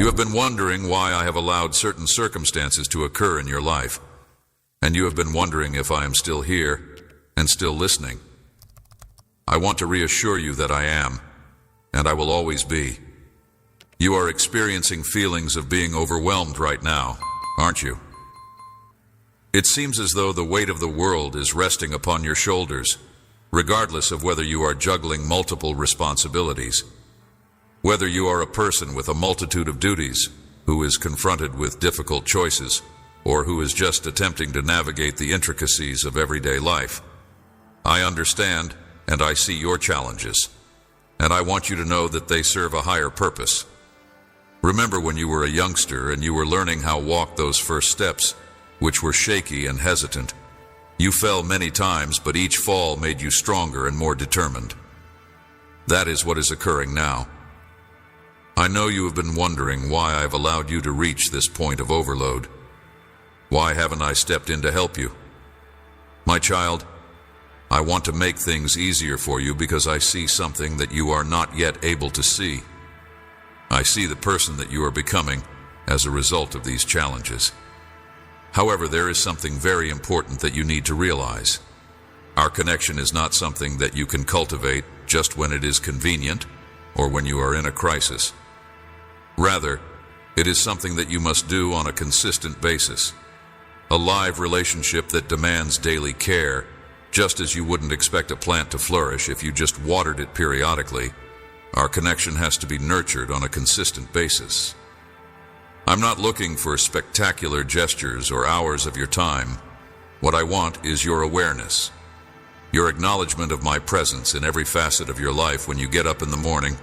You have been wondering why I have allowed certain circumstances to occur in your life, and you have been wondering if I am still here and still listening. I want to reassure you that I am, and I will always be. You are experiencing feelings of being overwhelmed right now, aren't you? It seems as though the weight of the world is resting upon your shoulders, regardless of whether you are juggling multiple responsibilities. Whether you are a person with a multitude of duties, who is confronted with difficult choices, or who is just attempting to navigate the intricacies of everyday life. I understand, and I see your challenges, and I want you to know that they serve a higher purpose. Remember when you were a youngster and you were learning how to walk those first steps, which were shaky and hesitant. You fell many times, but each fall made you stronger and more determined. That is what is occurring now. I know you have been wondering why I have allowed you to reach this point of overload. Why haven't I stepped in to help you? My child, I want to make things easier for you because I see something that you are not yet able to see. I see the person that you are becoming as a result of these challenges. However, there is something very important that you need to realize. Our connection is not something that you can cultivate just when it is convenient or when you are in a crisis. Rather, it is something that you must do on a consistent basis. A live relationship that demands daily care, just as you wouldn't expect a plant to flourish if you just watered it periodically. Our connection has to be nurtured on a consistent basis. I'm not looking for spectacular gestures or hours of your time. What I want is your awareness, your acknowledgement of my presence in every facet of your life. When you get up in the morning,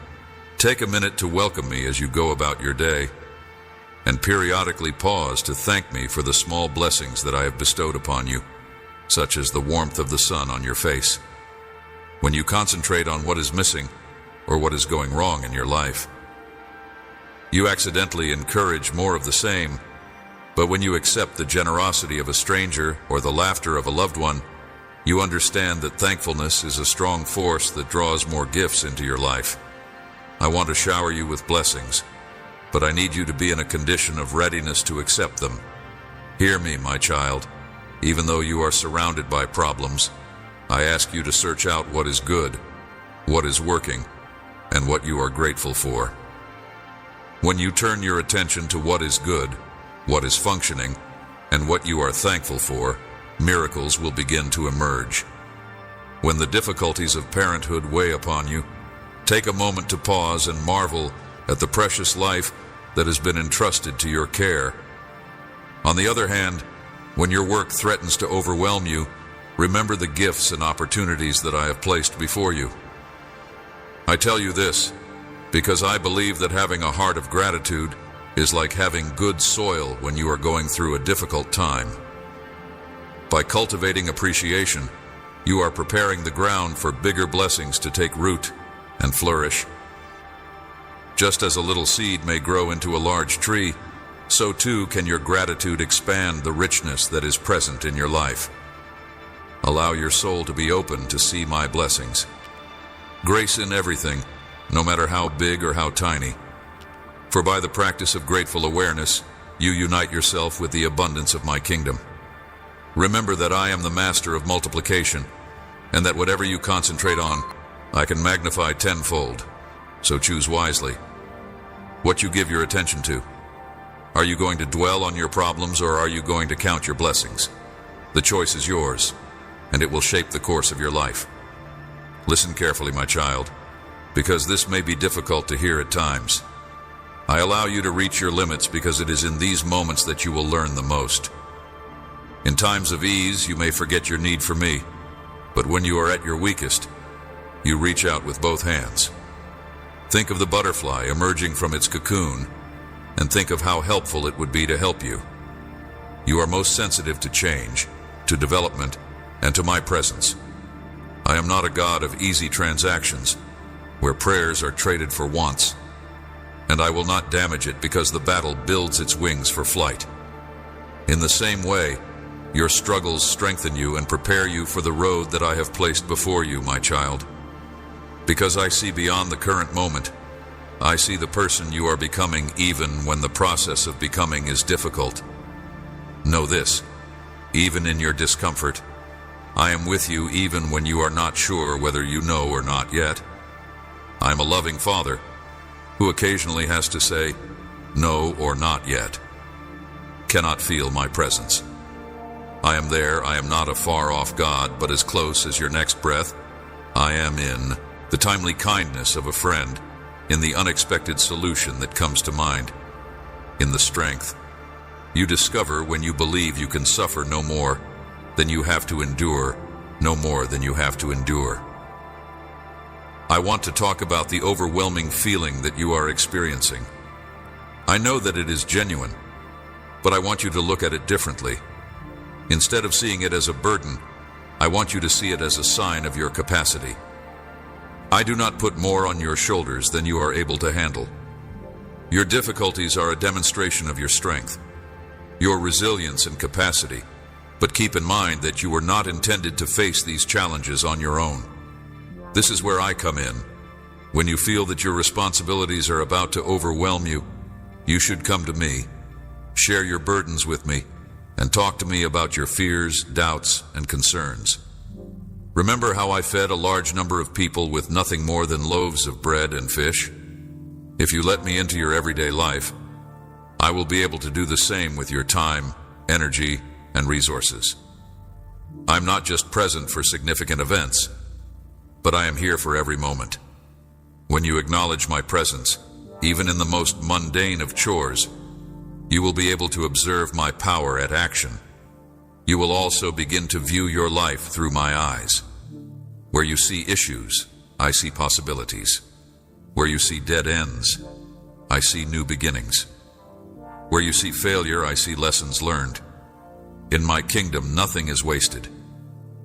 take a minute to welcome me as you go about your day, and periodically pause to thank me for the small blessings that I have bestowed upon you, such as the warmth of the sun on your face. When you concentrate on what is missing or what is going wrong in your life, you accidentally encourage more of the same. But when you accept the generosity of a stranger or the laughter of a loved one, you understand that thankfulness is a strong force that draws more gifts into your life. I want to shower you with blessings, but I need you to be in a condition of readiness to accept them. Hear me, my child. Even though you are surrounded by problems, I ask you to search out what is good, what is working, and what you are grateful for. When you turn your attention to what is good, what is functioning, and what you are thankful for, miracles will begin to emerge. When the difficulties of parenthood weigh upon you, take a moment to pause and marvel at the precious life that has been entrusted to your care. On the other hand, when your work threatens to overwhelm you, remember the gifts and opportunities that I have placed before you. I tell you this because I believe that having a heart of gratitude is like having good soil when you are going through a difficult time. By cultivating appreciation, you are preparing the ground for bigger blessings to take root and flourish. Just as a little seed may grow into a large tree, so too can your gratitude expand the richness that is present in your life. Allow your soul to be open to see my blessings. Grace in everything, no matter how big or how tiny. For by the practice of grateful awareness, you unite yourself with the abundance of my kingdom. Remember that I am the master of multiplication, and that whatever you concentrate on, I can magnify tenfold. So choose wisely what you give your attention to. Are you going to dwell on your problems, or are you going to count your blessings? The choice is yours, and it will shape the course of your life. Listen carefully, my child, because this may be difficult to hear at times. I allow you to reach your limits because it is in these moments that you will learn the most. In times of ease, you may forget your need for me, but when you are at your weakest, you reach out with both hands. Think of the butterfly emerging from its cocoon, and think of how helpful it would be to help you. You are most sensitive to change, to development, and to my presence. I am not a God of easy transactions, where prayers are traded for wants, and I will not damage it because the battle builds its wings for flight. In the same way, your struggles strengthen you and prepare you for the road that I have placed before you, my child. Because I see beyond the current moment, I see the person you are becoming even when the process of becoming is difficult. Know this, even in your discomfort, I am with you even when you are not sure whether you know or not yet. I am a loving Father who occasionally has to say, no or not yet. Cannot feel my presence. I am there. I am not a far-off God, but as close as your next breath. I am in the timely kindness of a friend, in the unexpected solution that comes to mind, in the strength you discover when you believe you can suffer no more than you have to endure, no more than you have to endure. I want to talk about the overwhelming feeling that you are experiencing. I know that it is genuine, but I want you to look at it differently. Instead of seeing it as a burden, I want you to see it as a sign of your capacity. I do not put more on your shoulders than you are able to handle. Your difficulties are a demonstration of your strength, your resilience and capacity, but keep in mind that you were not intended to face these challenges on your own. This is where I come in. When you feel that your responsibilities are about to overwhelm you, you should come to me, share your burdens with me, and talk to me about your fears, doubts, and concerns. Remember how I fed a large number of people with nothing more than loaves of bread and fish? If you let me into your everyday life, I will be able to do the same with your time, energy, and resources. I'm not just present for significant events, but I am here for every moment. When you acknowledge my presence, even in the most mundane of chores, you will be able to observe my power at action. You will also begin to view your life through my eyes. Where you see issues, I see possibilities. Where you see dead ends, I see new beginnings. Where you see failure, I see lessons learned. In my kingdom, nothing is wasted.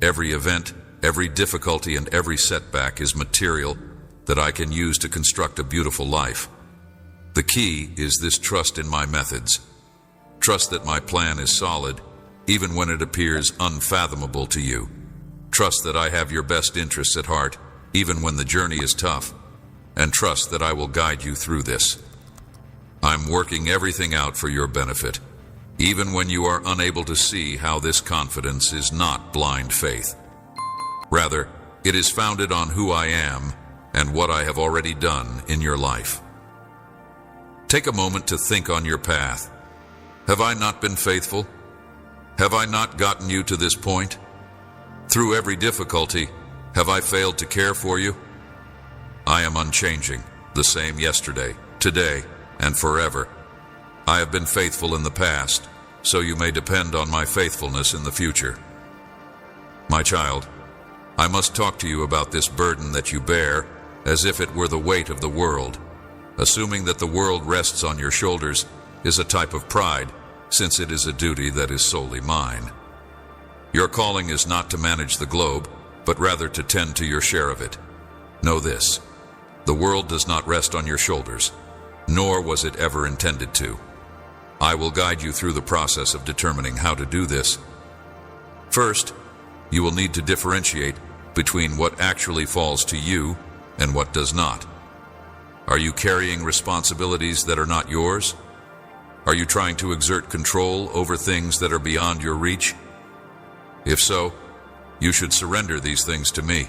Every event, every difficulty, and every setback is material that I can use to construct a beautiful life. The key is this trust in my methods. Trust that my plan is solid, even when it appears unfathomable to you. Trust that I have your best interests at heart, even when the journey is tough. And trust that I will guide you through this. I'm working everything out for your benefit, even when you are unable to see how this confidence is not blind faith. Rather, it is founded on who I am and what I have already done in your life. Take a moment to think on your path. Have I not been faithful? Have I not gotten you to this point? Through every difficulty, have I failed to care for you? I am unchanging, the same yesterday, today, and forever. I have been faithful in the past, so you may depend on my faithfulness in the future. My child, I must talk to you about this burden that you bear as if it were the weight of the world. Assuming that the world rests on your shoulders is a type of pride, since it is a duty that is solely mine. Your calling is not to manage the globe, but rather to tend to your share of it. Know this, the world does not rest on your shoulders, nor was it ever intended to. I will guide you through the process of determining how to do this. First, you will need to differentiate between what actually falls to you and what does not. Are you carrying responsibilities that are not yours? Are you trying to exert control over things that are beyond your reach? If so, you should surrender these things to me.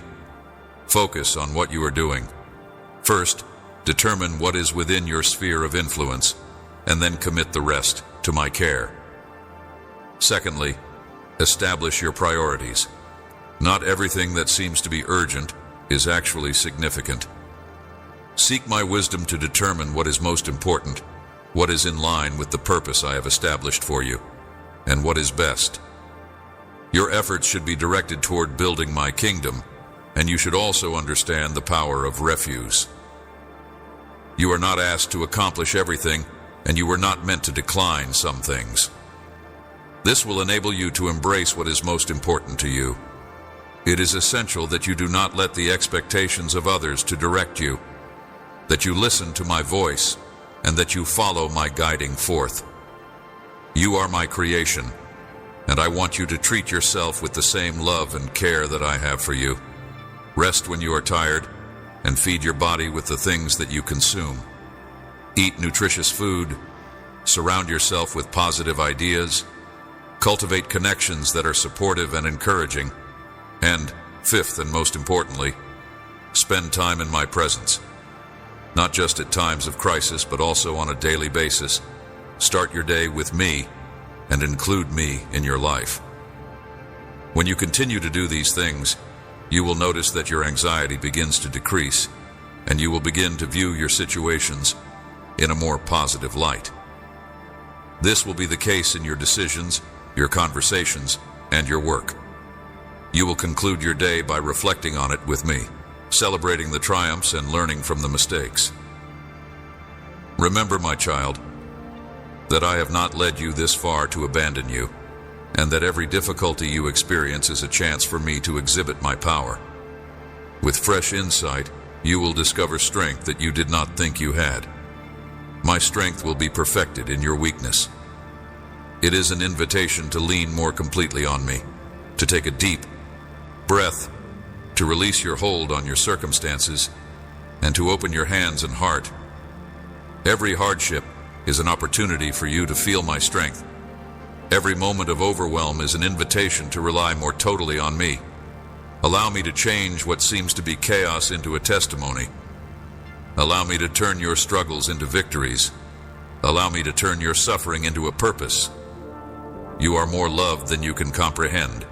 Focus on what you are doing. First, determine what is within your sphere of influence, and then commit the rest to my care. Secondly, establish your priorities. Not everything that seems to be urgent is actually significant. Seek my wisdom to determine what is most important, what is in line with the purpose I have established for you, and what is best. Your efforts should be directed toward building my kingdom, and you should also understand the power of refuse. You are not asked to accomplish everything, and you were not meant to decline some things. This will enable you to embrace what is most important to you. It is essential that you do not let the expectations of others to direct you, that you listen to my voice, and that you follow my guiding forth. You are my creation, and I want you to treat yourself with the same love and care that I have for you. Rest when you are tired, and feed your body with the things that you consume. Eat nutritious food, surround yourself with positive ideas, cultivate connections that are supportive and encouraging, and, fifth and most importantly, spend time in my presence. Not just at times of crisis, but also on a daily basis. Start your day with me and include me in your life. When you continue to do these things, you will notice that your anxiety begins to decrease, and you will begin to view your situations in a more positive light. This will be the case in your decisions, your conversations, and your work. You will conclude your day by reflecting on it with me, celebrating the triumphs and learning from the mistakes. Remember, my child, that I have not led you this far to abandon you, and that every difficulty you experience is a chance for me to exhibit my power. With fresh insight, you will discover strength that you did not think you had. My strength will be perfected in your weakness. It is an invitation to lean more completely on me, to take a deep breath, to release your hold on your circumstances, and to open your hands and heart. Every hardship is an opportunity for you to feel my strength. Every moment of overwhelm is an invitation to rely more totally on me. Allow me to change what seems to be chaos into a testimony. Allow me to turn your struggles into victories. Allow me to turn your suffering into a purpose. You are more loved than you can comprehend.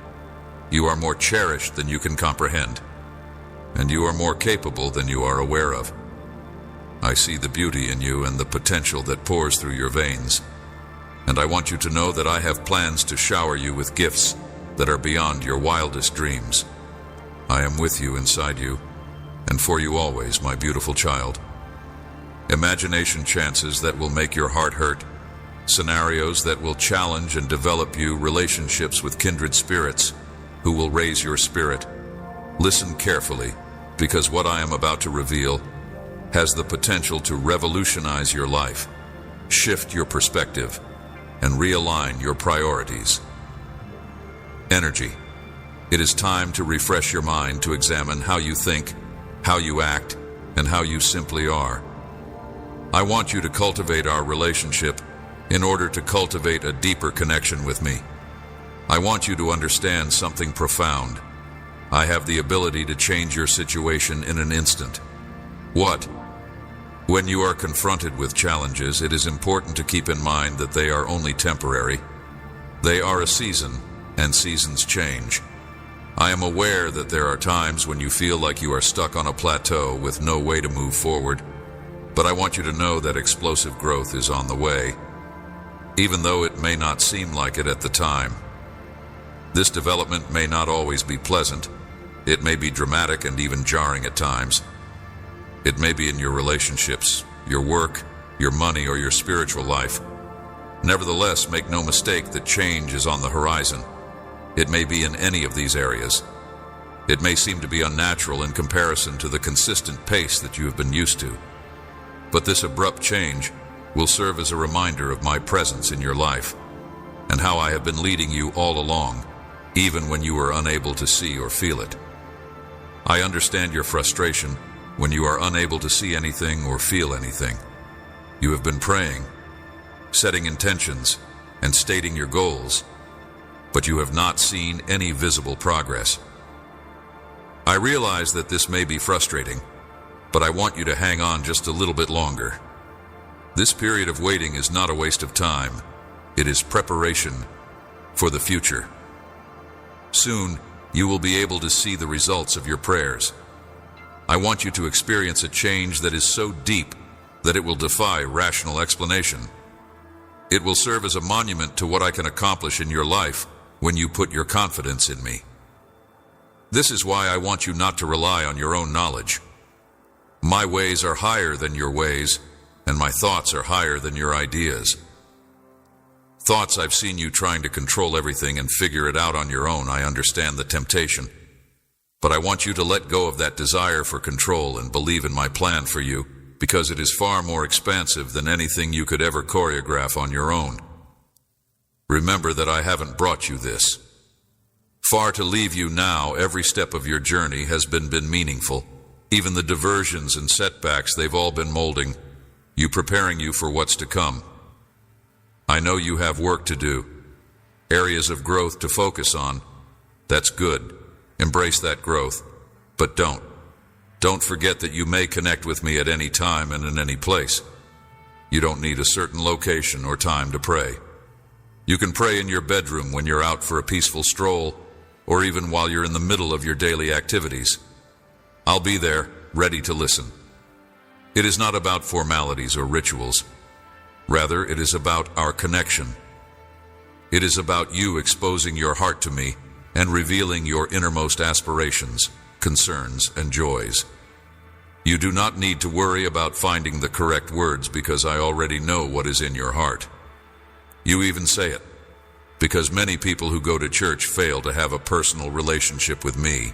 You are more cherished than you can comprehend. And you are more capable than you are aware of. I see the beauty in you and the potential that pours through your veins. And I want you to know that I have plans to shower you with gifts that are beyond your wildest dreams. I am with you inside you, and for you always, my beautiful child. Imagination chances that will make your heart hurt, scenarios that will challenge and develop you, relationships with kindred spirits who will raise your spirit. Listen carefully, because what I am about to reveal has the potential to revolutionize your life, shift your perspective, and realign your priorities. Energy. It is time to refresh your mind, to examine how you think, how you act, and how you simply are. I want you to cultivate our relationship in order to cultivate a deeper connection with me. I want you to understand something profound. I have the ability to change your situation in an instant. What? When you are confronted with challenges, it is important to keep in mind that they are only temporary. They are a season, and seasons change. I am aware that there are times when you feel like you are stuck on a plateau with no way to move forward, but I want you to know that explosive growth is on the way, even though it may not seem like it at the time. This development may not always be pleasant. It may be dramatic and even jarring at times. It may be in your relationships, your work, your money, or your spiritual life. Nevertheless, make no mistake that change is on the horizon. It may be in any of these areas. It may seem to be unnatural in comparison to the consistent pace that you have been used to. But this abrupt change will serve as a reminder of my presence in your life and how I have been leading you all along, even when you were unable to see or feel it. I understand your frustration when you are unable to see anything or feel anything. You have been praying, setting intentions, and stating your goals, but you have not seen any visible progress. I realize that this may be frustrating, but I want you to hang on just a little bit longer. This period of waiting is not a waste of time. It is preparation for the future. Soon, you will be able to see the results of your prayers. I want you to experience a change that is so deep that it will defy rational explanation. It will serve as a monument to what I can accomplish in your life when you put your confidence in me. This is why I want you not to rely on your own knowledge. My ways are higher than your ways, and my thoughts are higher than your ideas. Thoughts, I've seen you trying to control everything and figure it out on your own. I understand the temptation. But I want you to let go of that desire for control and believe in my plan for you, because it is far more expansive than anything you could ever choreograph on your own. Remember that I haven't brought you this. Far to leave you now, every step of your journey has been meaningful. Even the diversions and setbacks, they've all been molding. you preparing you for what's to come. I know you have work to do, areas of growth to focus on. That's good. Embrace that growth. But don't forget that you may connect with me at any time and in any place. You don't need a certain location or time to pray. You can pray in your bedroom when you're out for a peaceful stroll, or even while you're in the middle of your daily activities. I'll be there, ready to listen. It is not about formalities or rituals. Rather, it is about our connection. It is about you exposing your heart to me and revealing your innermost aspirations, concerns, and joys. You do not need to worry about finding the correct words because I already know what is in your heart. You even say it, because many people who go to church fail to have a personal relationship with me.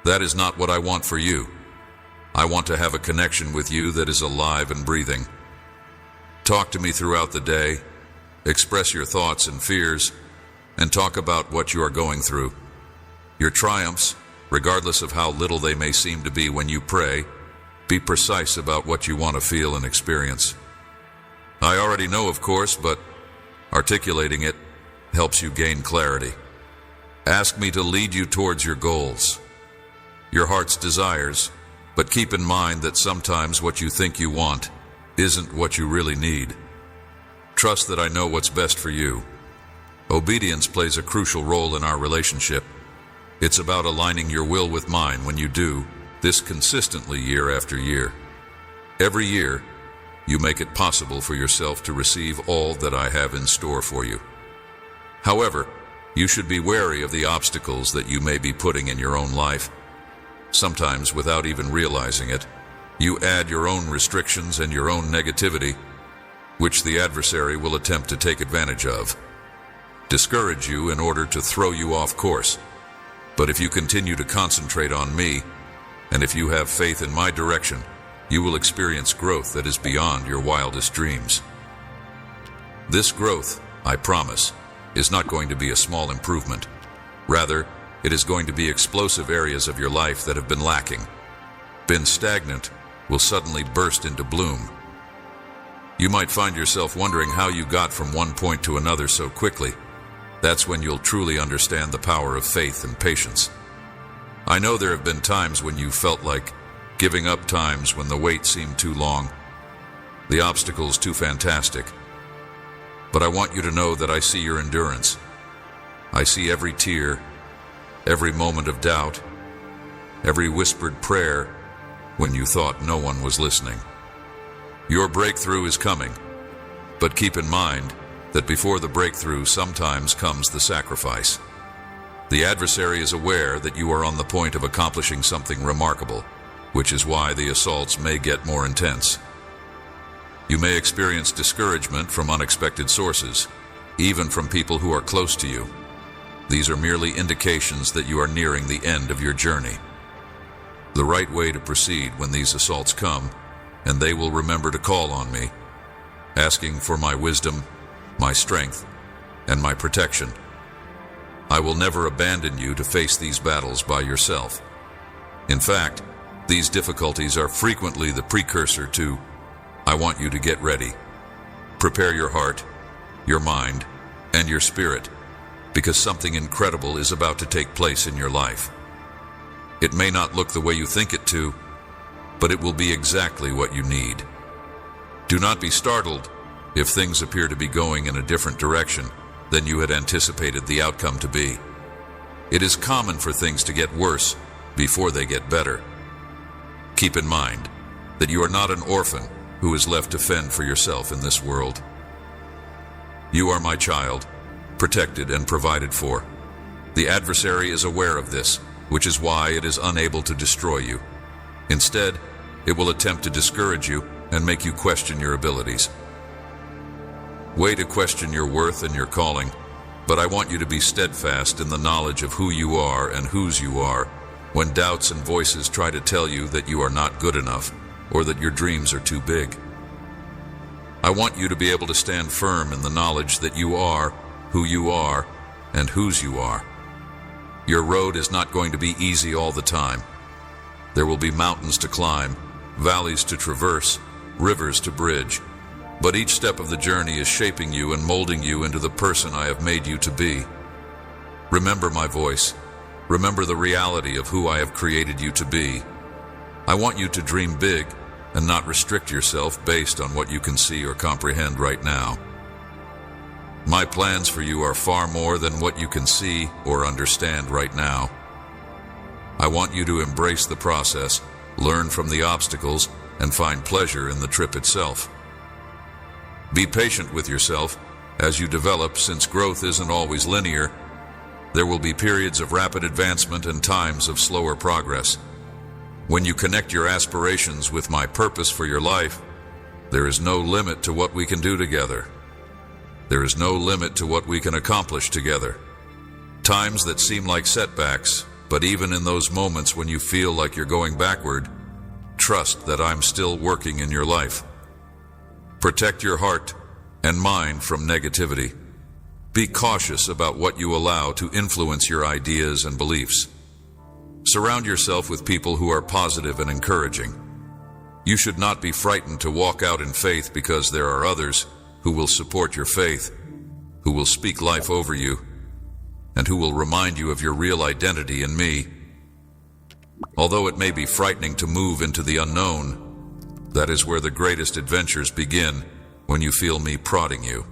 That is not what I want for you. I want to have a connection with you that is alive and breathing. Talk to me throughout the day, express your thoughts and fears, and talk about what you are going through. Your triumphs, regardless of how little they may seem to be when you pray, be precise about what you want to feel and experience. I already know, of course, but articulating it helps you gain clarity. Ask me to lead you towards your goals, your heart's desires, but keep in mind that sometimes what you think you want isn't what you really need. Trust that I know what's best for you. Obedience plays a crucial role in our relationship. It's about aligning your will with mine when you do this consistently year after year. Every year, you make it possible for yourself to receive all that I have in store for you. However, you should be wary of the obstacles that you may be putting in your own life. Sometimes, without even realizing it, you add your own restrictions and your own negativity, which the adversary will attempt to take advantage of, discourage you in order to throw you off course. But if you continue to concentrate on me, and if you have faith in my direction, you will experience growth that is beyond your wildest dreams. This growth, I promise, is not going to be a small improvement. Rather, it is going to be explosive areas of your life that have been lacking, been stagnant, will suddenly burst into bloom. You might find yourself wondering how you got from one point to another so quickly. That's when you'll truly understand the power of faith and patience. I know there have been times when you felt like giving up, times when the wait seemed too long, the obstacles too fantastic. But I want you to know that I see your endurance. I see every tear, every moment of doubt, every whispered prayer when you thought no one was listening. Your breakthrough is coming, but keep in mind that before the breakthrough sometimes comes the sacrifice. The adversary is aware that you are on the point of accomplishing something remarkable, which is why the assaults may get more intense. You may experience discouragement from unexpected sources, even from people who are close to you. These are merely indications that you are nearing the end of your journey. The right way to proceed when these assaults come, and they will remember to call on me, asking for my wisdom, my strength, and my protection. I will never abandon you to face these battles by yourself. In fact, these difficulties are frequently the precursor to, I want you to get ready. Prepare your heart, your mind, and your spirit, because something incredible is about to take place in your life. It may not look the way you think it to, but it will be exactly what you need. Do not be startled if things appear to be going in a different direction than you had anticipated the outcome to be. It is common for things to get worse before they get better. Keep in mind that you are not an orphan who is left to fend for yourself in this world. You are my child, protected and provided for. The adversary is aware of this, which is why it is unable to destroy you. Instead, it will attempt to discourage you and make you question your abilities. Way to question your worth and your calling, but I want you to be steadfast in the knowledge of who you are and whose you are when doubts and voices try to tell you that you are not good enough or that your dreams are too big. I want you to be able to stand firm in the knowledge that you are who you are and whose you are. Your road is not going to be easy all the time. There will be mountains to climb, valleys to traverse, rivers to bridge, but each step of the journey is shaping you and molding you into the person I have made you to be. Remember my voice. Remember the reality of who I have created you to be. I want you to dream big and not restrict yourself based on what you can see or comprehend right now. My plans for you are far more than what you can see or understand right now. I want you to embrace the process, learn from the obstacles, and find pleasure in the trip itself. Be patient with yourself as you develop, since growth isn't always linear. There will be periods of rapid advancement and times of slower progress. When you connect your aspirations with my purpose for your life, there is no limit to what we can do together. There is no limit to what we can accomplish together. Times that seem like setbacks, but even in those moments when you feel like you're going backward, trust that I'm still working in your life. Protect your heart and mind from negativity. Be cautious about what you allow to influence your ideas and beliefs. Surround yourself with people who are positive and encouraging. You should not be frightened to walk out in faith, because there are others who will support your faith, who will speak life over you, and who will remind you of your real identity in me. Although it may be frightening to move into the unknown, that is where the greatest adventures begin, when you feel me prodding you.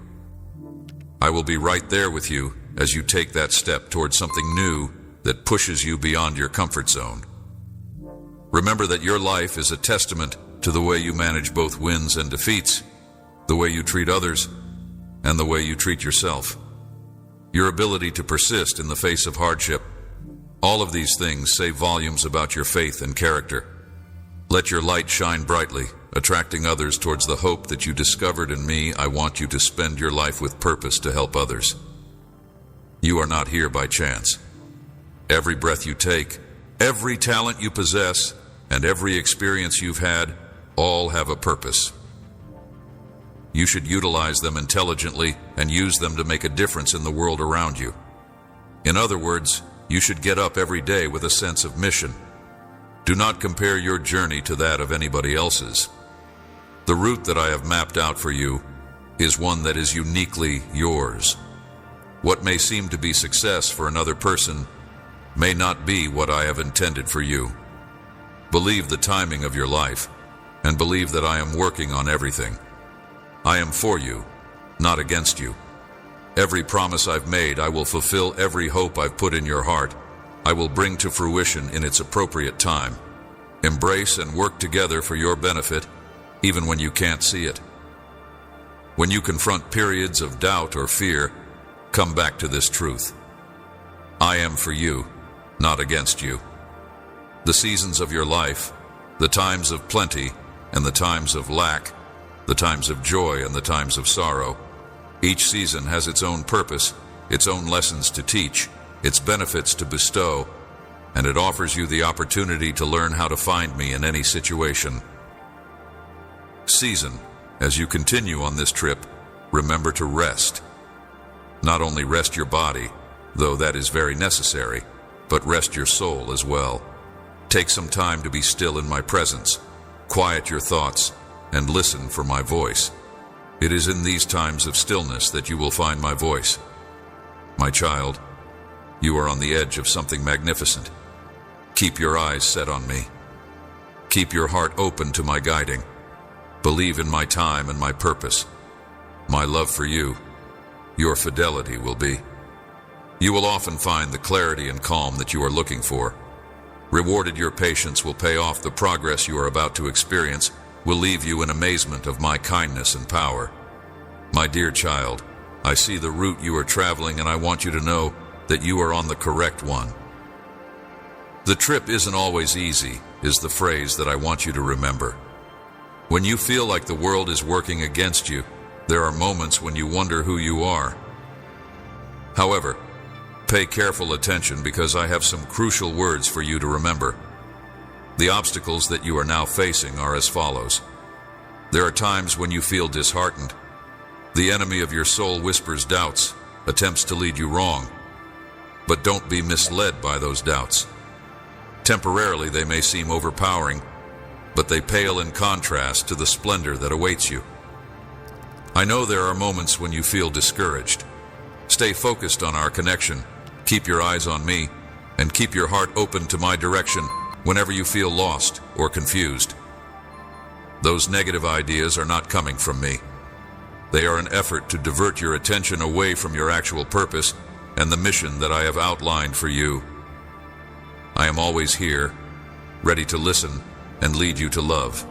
I will be right there with you as you take that step towards something new that pushes you beyond your comfort zone. Remember that your life is a testament to the way you manage both wins and defeats, the way you treat others, and the way you treat yourself. Your ability to persist in the face of hardship. All of these things say volumes about your faith and character. Let your light shine brightly, attracting others towards the hope that you discovered in me. I want you to spend your life with purpose to help others. You are not here by chance. Every breath you take, every talent you possess, and every experience you've had, all have a purpose. You should utilize them intelligently and use them to make a difference in the world around you. In other words, you should get up every day with a sense of mission. Do not compare your journey to that of anybody else's. The route that I have mapped out for you is one that is uniquely yours. What may seem to be success for another person may not be what I have intended for you. Believe the timing of your life, and believe that I am working on everything. I am for you, not against you. Every promise I've made, I will fulfill. Every hope I've put in your heart, I will bring to fruition in its appropriate time. Embrace and work together for your benefit, even when you can't see it. When you confront periods of doubt or fear, come back to this truth. I am for you, not against you. The seasons of your life, the times of plenty and the times of lack, the times of joy and the times of sorrow, each season has its own purpose, its own lessons to teach, its benefits to bestow, and it offers you the opportunity to learn how to find me in any situation. Season, as you continue on this trip, remember to rest. Not only rest your body, though that is very necessary, but rest your soul as well. Take some time to be still in my presence, quiet your thoughts, and listen for my voice. It is in these times of stillness that you will find my voice. My child, you are on the edge of something magnificent. Keep your eyes set on me. Keep your heart open to my guiding. Believe in my time and my purpose. My love for you, your fidelity will be. You will often find the clarity and calm that you are looking for. Rewarded, your patience will pay off. The progress you are about to experience will leave you in amazement of my kindness and power. My dear child, I see the route you are traveling, and I want you to know that you are on the correct one. The trip isn't always easy, is the phrase that I want you to remember. When you feel like the world is working against you, there are moments when you wonder who you are. However, pay careful attention, because I have some crucial words for you to remember. The obstacles that you are now facing are as follows. There are times when you feel disheartened. The enemy of your soul whispers doubts, attempts to lead you wrong. But don't be misled by those doubts. Temporarily they may seem overpowering, but they pale in contrast to the splendor that awaits you. I know there are moments when you feel discouraged. Stay focused on our connection, keep your eyes on me, and keep your heart open to my direction whenever you feel lost or confused. Those negative ideas are not coming from me. They are an effort to divert your attention away from your actual purpose and the mission that I have outlined for you. I am always here, ready to listen and lead you to love.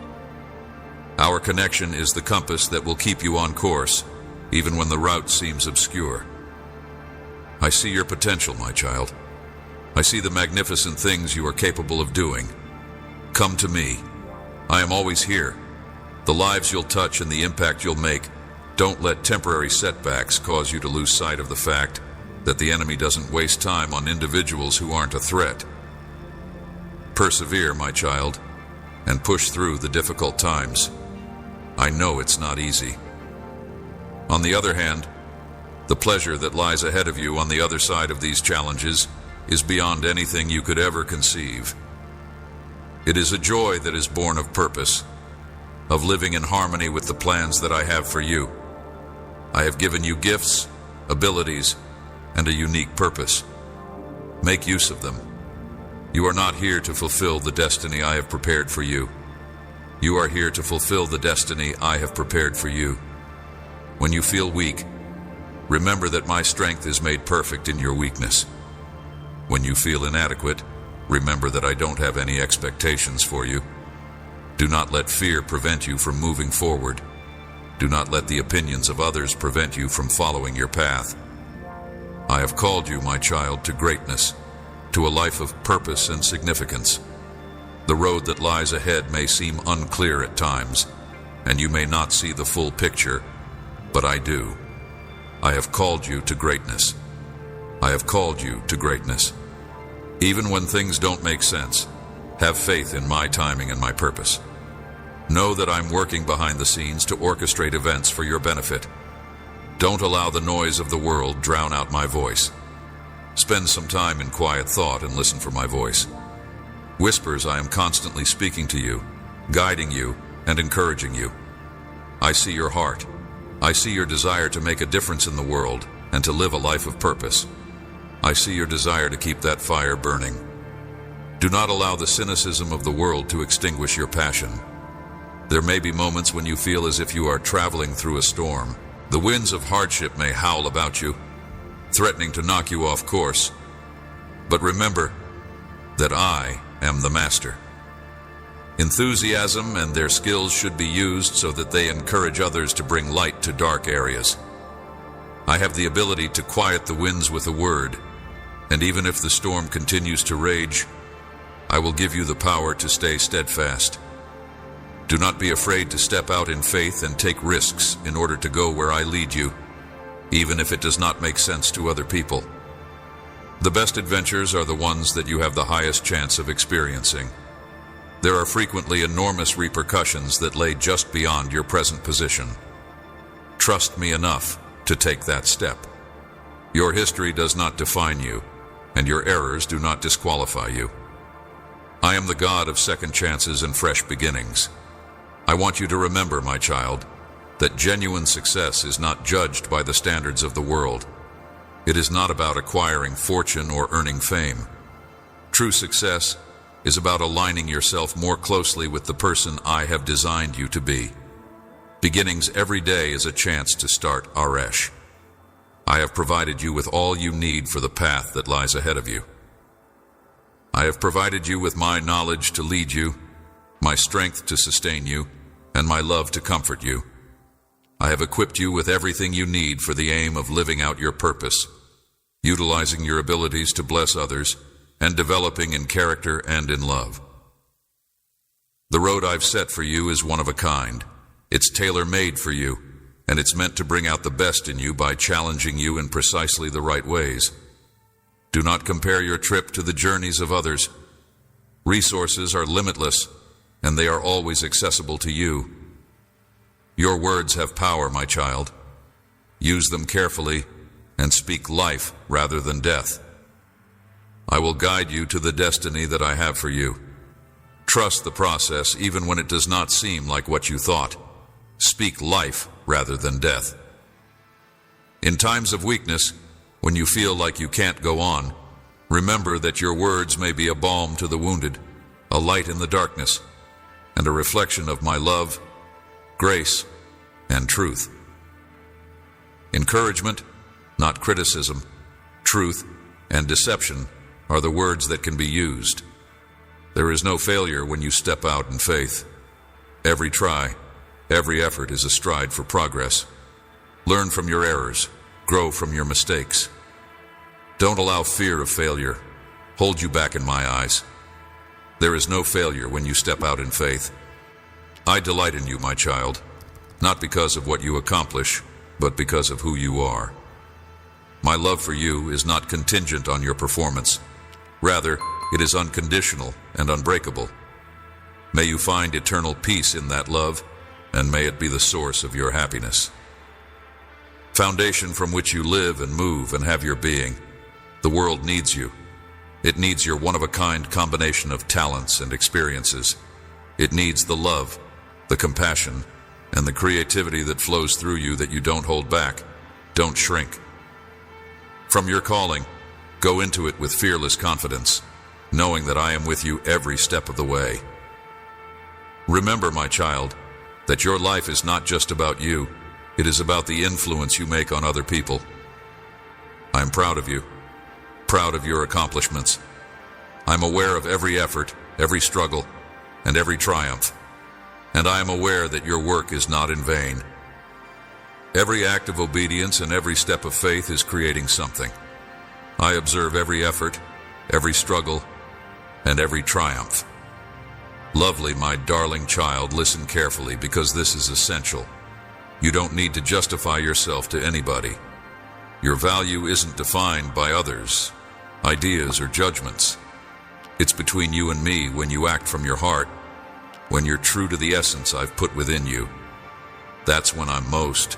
Our connection is the compass that will keep you on course, even when the route seems obscure. I see your potential, my child. I see the magnificent things you are capable of doing. Come to me. I am always here. The lives you'll touch and the impact you'll make. Don't let temporary setbacks cause you to lose sight of the fact that the enemy doesn't waste time on individuals who aren't a threat. Persevere, my child, and push through the difficult times. I know it's not easy. On the other hand, the pleasure that lies ahead of you on the other side of these challenges is beyond anything you could ever conceive. It is a joy that is born of purpose, of living in harmony with the plans that I have for you. I have given you gifts, abilities, and a unique purpose. Make use of them. You are not here to fulfill the destiny I have prepared for you. You are here to fulfill the destiny I have prepared for you. When you feel weak, remember that my strength is made perfect in your weakness. When you feel inadequate, remember that I don't have any expectations for you. Do not let fear prevent you from moving forward. Do not let the opinions of others prevent you from following your path. I have called you, my child, to greatness, to a life of purpose and significance. The road that lies ahead may seem unclear at times, and you may not see the full picture, but I do. I have called you to greatness. I have called you to greatness. Even when things don't make sense, have faith in my timing and my purpose. Know that I'm working behind the scenes to orchestrate events for your benefit. Don't allow the noise of the world drown out my voice. Spend some time in quiet thought and listen for my voice. Whispers, I am constantly speaking to you, guiding you, and encouraging you. I see your heart. I see your desire to make a difference in the world and to live a life of purpose. I see your desire to keep that fire burning. Do not allow the cynicism of the world to extinguish your passion. There may be moments when you feel as if you are traveling through a storm. The winds of hardship may howl about you, threatening to knock you off course. But remember that I am the master. Enthusiasm and their skills should be used so that they encourage others to bring light to dark areas. I have the ability to quiet the winds with a word, and even if the storm continues to rage, I will give you the power to stay steadfast. Do not be afraid to step out in faith and take risks in order to go where I lead you, even if it does not make sense to other people. The best adventures are the ones that you have the highest chance of experiencing. There are frequently enormous repercussions that lay just beyond your present position. Trust me enough to take that step. Your history does not define you, and your errors do not disqualify you. I am the God of second chances and fresh beginnings. I want you to remember, my child, that genuine success is not judged by the standards of the world. It is not about acquiring fortune or earning fame. True success is about aligning yourself more closely with the person I have designed you to be. Beginnings every day is a chance to start Aresh. I have provided you with all you need for the path that lies ahead of you. I have provided you with my knowledge to lead you, my strength to sustain you, and my love to comfort you. I have equipped you with everything you need for the aim of living out your purpose, utilizing your abilities to bless others, and developing in character and in love. The road I've set for you is one of a kind. It's tailor-made for you, and it's meant to bring out the best in you by challenging you in precisely the right ways. Do not compare your trip to the journeys of others. Resources are limitless, and they are always accessible to you. Your words have power, my child. Use them carefully and speak life rather than death. I will guide you to the destiny that I have for you. Trust the process even when it does not seem like what you thought. Speak life rather than death. In times of weakness, when you feel like you can't go on, remember that your words may be a balm to the wounded, a light in the darkness, and a reflection of my love, grace, and truth. Encouragement, not criticism, truth, and deception are the words that can be used. There is no failure when you step out in faith. Every try, every effort is a stride for progress. Learn from your errors, grow from your mistakes. Don't allow fear of failure hold you back in my eyes. There is no failure when you step out in faith. I delight in you, my child, not because of what you accomplish, but because of who you are. My love for you is not contingent on your performance. Rather, it is unconditional and unbreakable. May you find eternal peace in that love, and may it be the source of your happiness. Foundation from which you live and move and have your being. The world needs you. It needs your one-of-a-kind combination of talents and experiences. It needs the love, the compassion, and the creativity that flows through you that you don't hold back, don't shrink. From your calling, go into it with fearless confidence, knowing that I am with you every step of the way. Remember, my child, that your life is not just about you. It is about the influence you make on other people. I am proud of you, proud of your accomplishments. I'm aware of every effort, every struggle, and every triumph. And I am aware that your work is not in vain. Every act of obedience and every step of faith is creating something. I observe every effort, every struggle, and every triumph. Lovely, my darling child, listen carefully because this is essential. You don't need to justify yourself to anybody. Your value isn't defined by others, ideas, or judgments. It's between you and me when you act from your heart, when you're true to the essence I've put within you. That's when I'm most.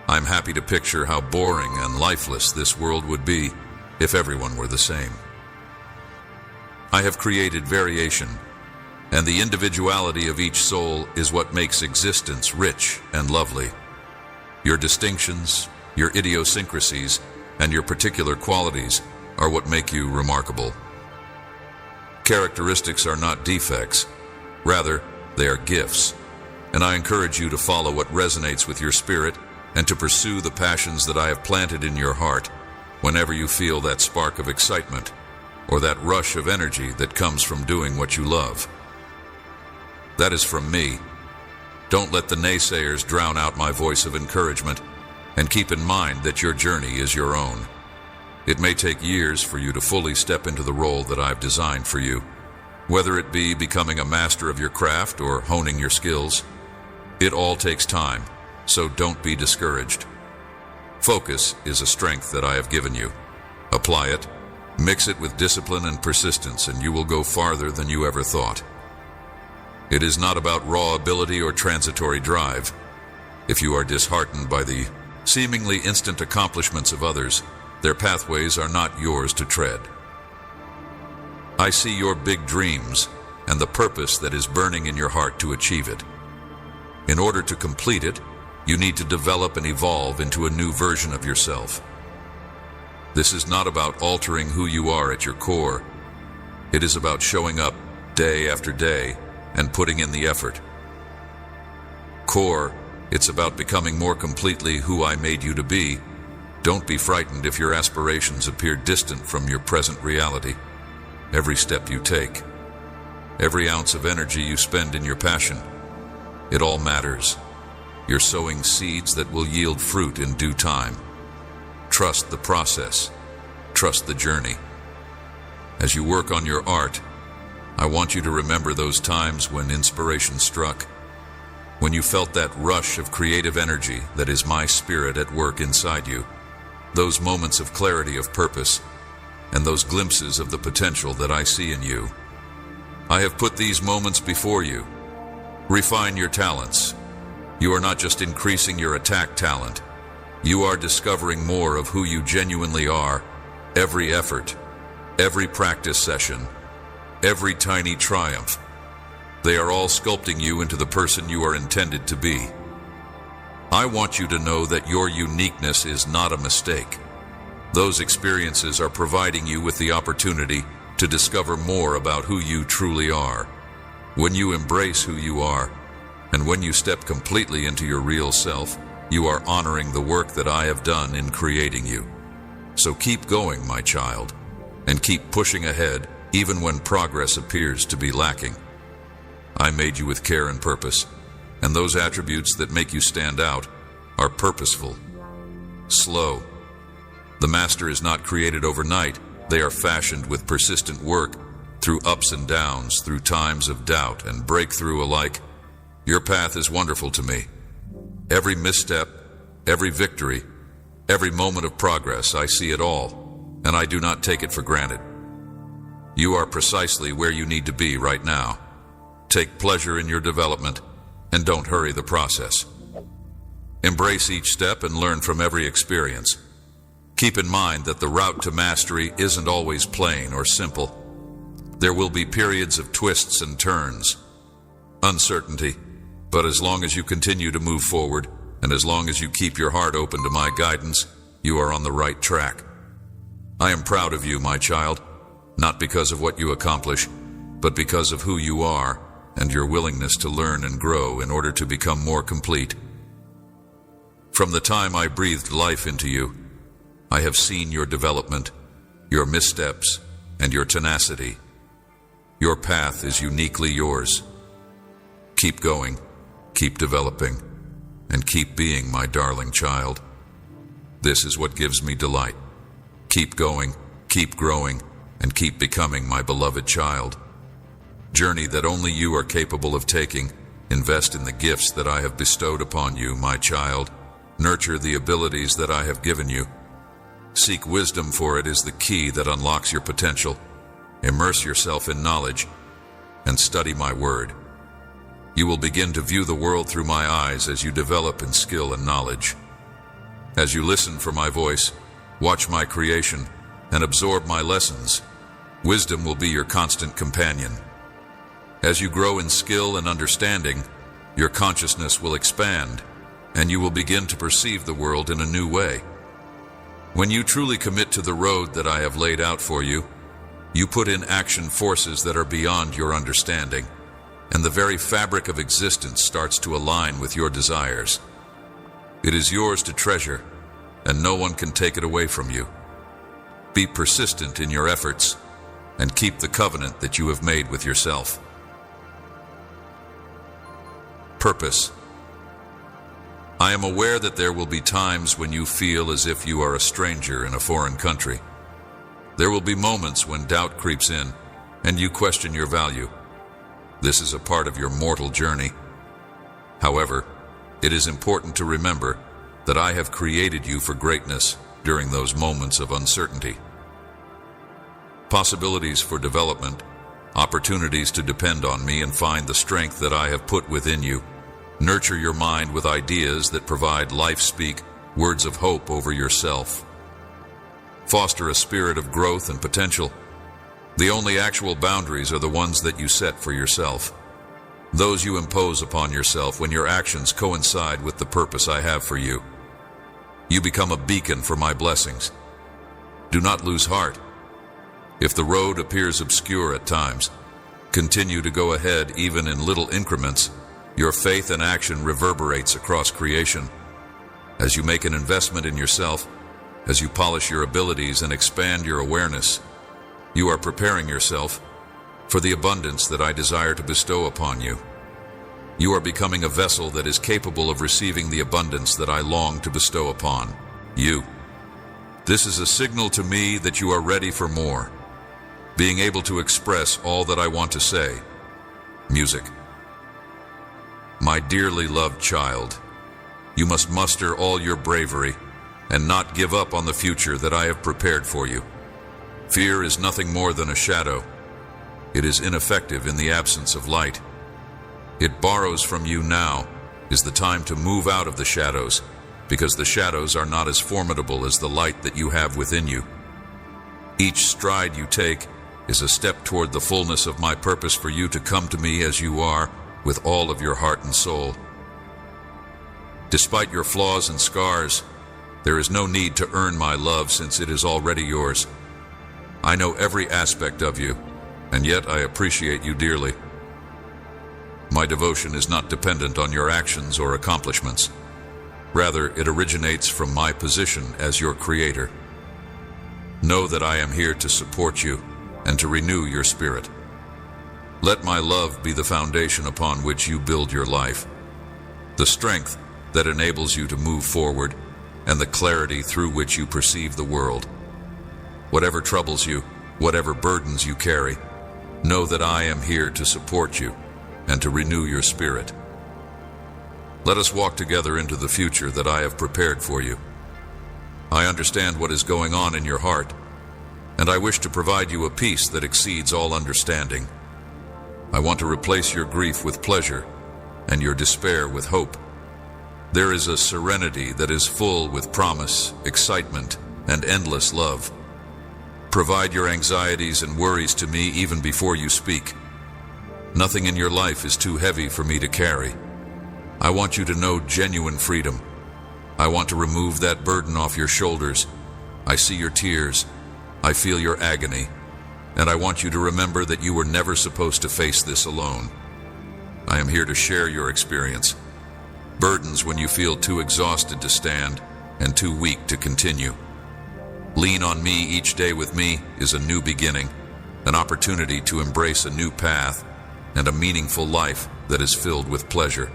I'm happy to picture how boring and lifeless this world would be if everyone were the same. I have created variation, and the individuality of each soul is what makes existence rich and lovely. Your distinctions, your idiosyncrasies, and your particular qualities are what make you remarkable. Characteristics are not defects. Rather, they are gifts, and I encourage you to follow what resonates with your spirit and to pursue the passions that I have planted in your heart whenever you feel that spark of excitement or that rush of energy that comes from doing what you love. That is from me. Don't let the naysayers drown out my voice of encouragement, and keep in mind that your journey is your own. It may take years for you to fully step into the role that I've designed for you, whether it be becoming a master of your craft or honing your skills. It all takes time, so don't be discouraged. Focus is a strength that I have given you. Apply it, mix it with discipline and persistence, and you will go farther than you ever thought. It is not about raw ability or transitory drive. If you are disheartened by the seemingly instant accomplishments of others, their pathways are not yours to tread. I see your big dreams and the purpose that is burning in your heart to achieve it. In order to complete it, you need to develop and evolve into a new version of yourself. This is not about altering who you are at your core. It is about showing up day after day and putting in the effort. Core, it's about becoming more completely who I made you to be. Don't be frightened if your aspirations appear distant from your present reality. Every step you take, every ounce of energy you spend in your passion, it all matters. You're sowing seeds that will yield fruit in due time. Trust the process. Trust the journey. As you work on your art, I want you to remember those times when inspiration struck, when you felt that rush of creative energy that is my spirit at work inside you, those moments of clarity of purpose, and those glimpses of the potential that I see in you. I have put these moments before you. Refine your talents. You are not just increasing your attack talent. You are discovering more of who you genuinely are. Every effort, every practice session, every tiny triumph. They are all sculpting you into the person you are intended to be. I want you to know that your uniqueness is not a mistake. Those experiences are providing you with the opportunity to discover more about who you truly are. When you embrace who you are, and when you step completely into your real self, you are honoring the work that I have done in creating you. So keep going, my child, and keep pushing ahead even when progress appears to be lacking. I made you with care and purpose, and those attributes that make you stand out are purposeful, slow. The master is not created overnight. They are fashioned with persistent work, through ups and downs, through times of doubt and breakthrough alike. Your path is wonderful to me. Every misstep, every victory, every moment of progress, I see it all, and I do not take it for granted. You are precisely where you need to be right now. Take pleasure in your development, and don't hurry the process. Embrace each step and learn from every experience. Keep in mind that the route to mastery isn't always plain or simple. There will be periods of twists and turns, uncertainty, but as long as you continue to move forward, and as long as you keep your heart open to my guidance, you are on the right track. I am proud of you, my child, not because of what you accomplish, but because of who you are and your willingness to learn and grow in order to become more complete. From the time I breathed life into you, I have seen your development, your missteps, and your tenacity. Your path is uniquely yours. Keep going, keep developing, and keep being my darling child. This is what gives me delight. Keep going, keep growing, and keep becoming my beloved child. Journey that only you are capable of taking. Invest in the gifts that I have bestowed upon you, my child. Nurture the abilities that I have given you. Seek wisdom, for it is the key that unlocks your potential. Immerse yourself in knowledge and study my word. You will begin to view the world through my eyes as you develop in skill and knowledge. As you listen for my voice, watch my creation, and absorb my lessons, wisdom will be your constant companion. As you grow in skill and understanding, your consciousness will expand, and you will begin to perceive the world in a new way. When you truly commit to the road that I have laid out for you, you put in action forces that are beyond your understanding, and the very fabric of existence starts to align with your desires. It is yours to treasure, and no one can take it away from you. Be persistent in your efforts, and keep the covenant that you have made with yourself. Purpose. I am aware that there will be times when you feel as if you are a stranger in a foreign country. There will be moments when doubt creeps in, and you question your value. This is a part of your mortal journey. However, it is important to remember that I have created you for greatness during those moments of uncertainty. Possibilities for development, opportunities to depend on me and find the strength that I have put within you. Nurture your mind with ideas that provide life-speak words of hope over yourself. Foster a spirit of growth and potential. The only actual boundaries are the ones that you set for yourself. Those you impose upon yourself when your actions coincide with the purpose I have for you. You become a beacon for my blessings. Do not lose heart. If the road appears obscure at times, continue to go ahead even in little increments. Your faith and action reverberates across creation. As you make an investment in yourself, as you polish your abilities and expand your awareness, you are preparing yourself for the abundance that I desire to bestow upon you. You are becoming a vessel that is capable of receiving the abundance that I long to bestow upon you. This is a signal to me that you are ready for more, being able to express all that I want to say. Music. My dearly loved child, you must muster all your bravery and not give up on the future that I have prepared for you. Fear is nothing more than a shadow. It is ineffective in the absence of light. It borrows from you. Now is the time to move out of the shadows, because the shadows are not as formidable as the light that you have within you. Each stride you take is a step toward the fullness of my purpose for you to come to me as you are, with all of your heart and soul. Despite your flaws and scars, there is no need to earn my love since it is already yours. I know every aspect of you, and yet I appreciate you dearly. My devotion is not dependent on your actions or accomplishments. Rather, it originates from my position as your creator. Know that I am here to support you and to renew your spirit. Let my love be the foundation upon which you build your life, the strength that enables you to move forward, and the clarity through which you perceive the world. Whatever troubles you, whatever burdens you carry, know that I am here to support you and to renew your spirit. Let us walk together into the future that I have prepared for you. I understand what is going on in your heart, and I wish to provide you a peace that exceeds all understanding. I want to replace your grief with pleasure and your despair with hope. There is a serenity that is full with promise, excitement, and endless love. Provide your anxieties and worries to me even before you speak. Nothing in your life is too heavy for me to carry. I want you to know genuine freedom. I want to remove that burden off your shoulders. I see your tears. I feel your agony. And I want you to remember that you were never supposed to face this alone. I am here to share your experience. Burdens when you feel too exhausted to stand and too weak to continue. Lean on me each day with me is a new beginning, an opportunity to embrace a new path and a meaningful life that is filled with pleasure.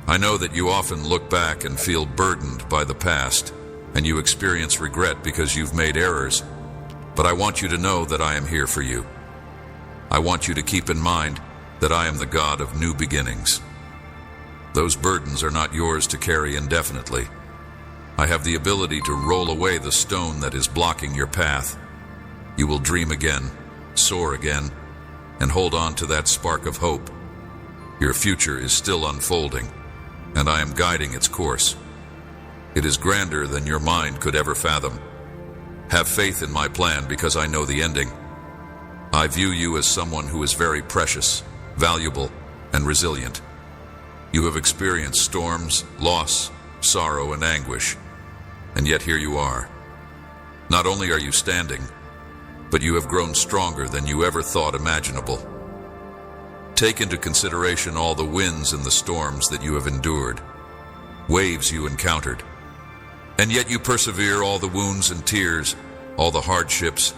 I know that you often look back and feel burdened by the past, and you experience regret because you've made errors, but I want you to know that I am here for you. I want you to keep in mind that I am the God of new beginnings. Those burdens are not yours to carry indefinitely. I have the ability to roll away the stone that is blocking your path. You will dream again, soar again, and hold on to that spark of hope. Your future is still unfolding, and I am guiding its course. It is grander than your mind could ever fathom. Have faith in my plan because I know the ending. I view you as someone who is very precious, valuable, and resilient. You have experienced storms, loss, sorrow, and anguish, and yet here you are. Not only are you standing, but you have grown stronger than you ever thought imaginable. Take into consideration all the winds and the storms that you have endured, waves you encountered, and yet you persevere, all the wounds and tears, all the hardships,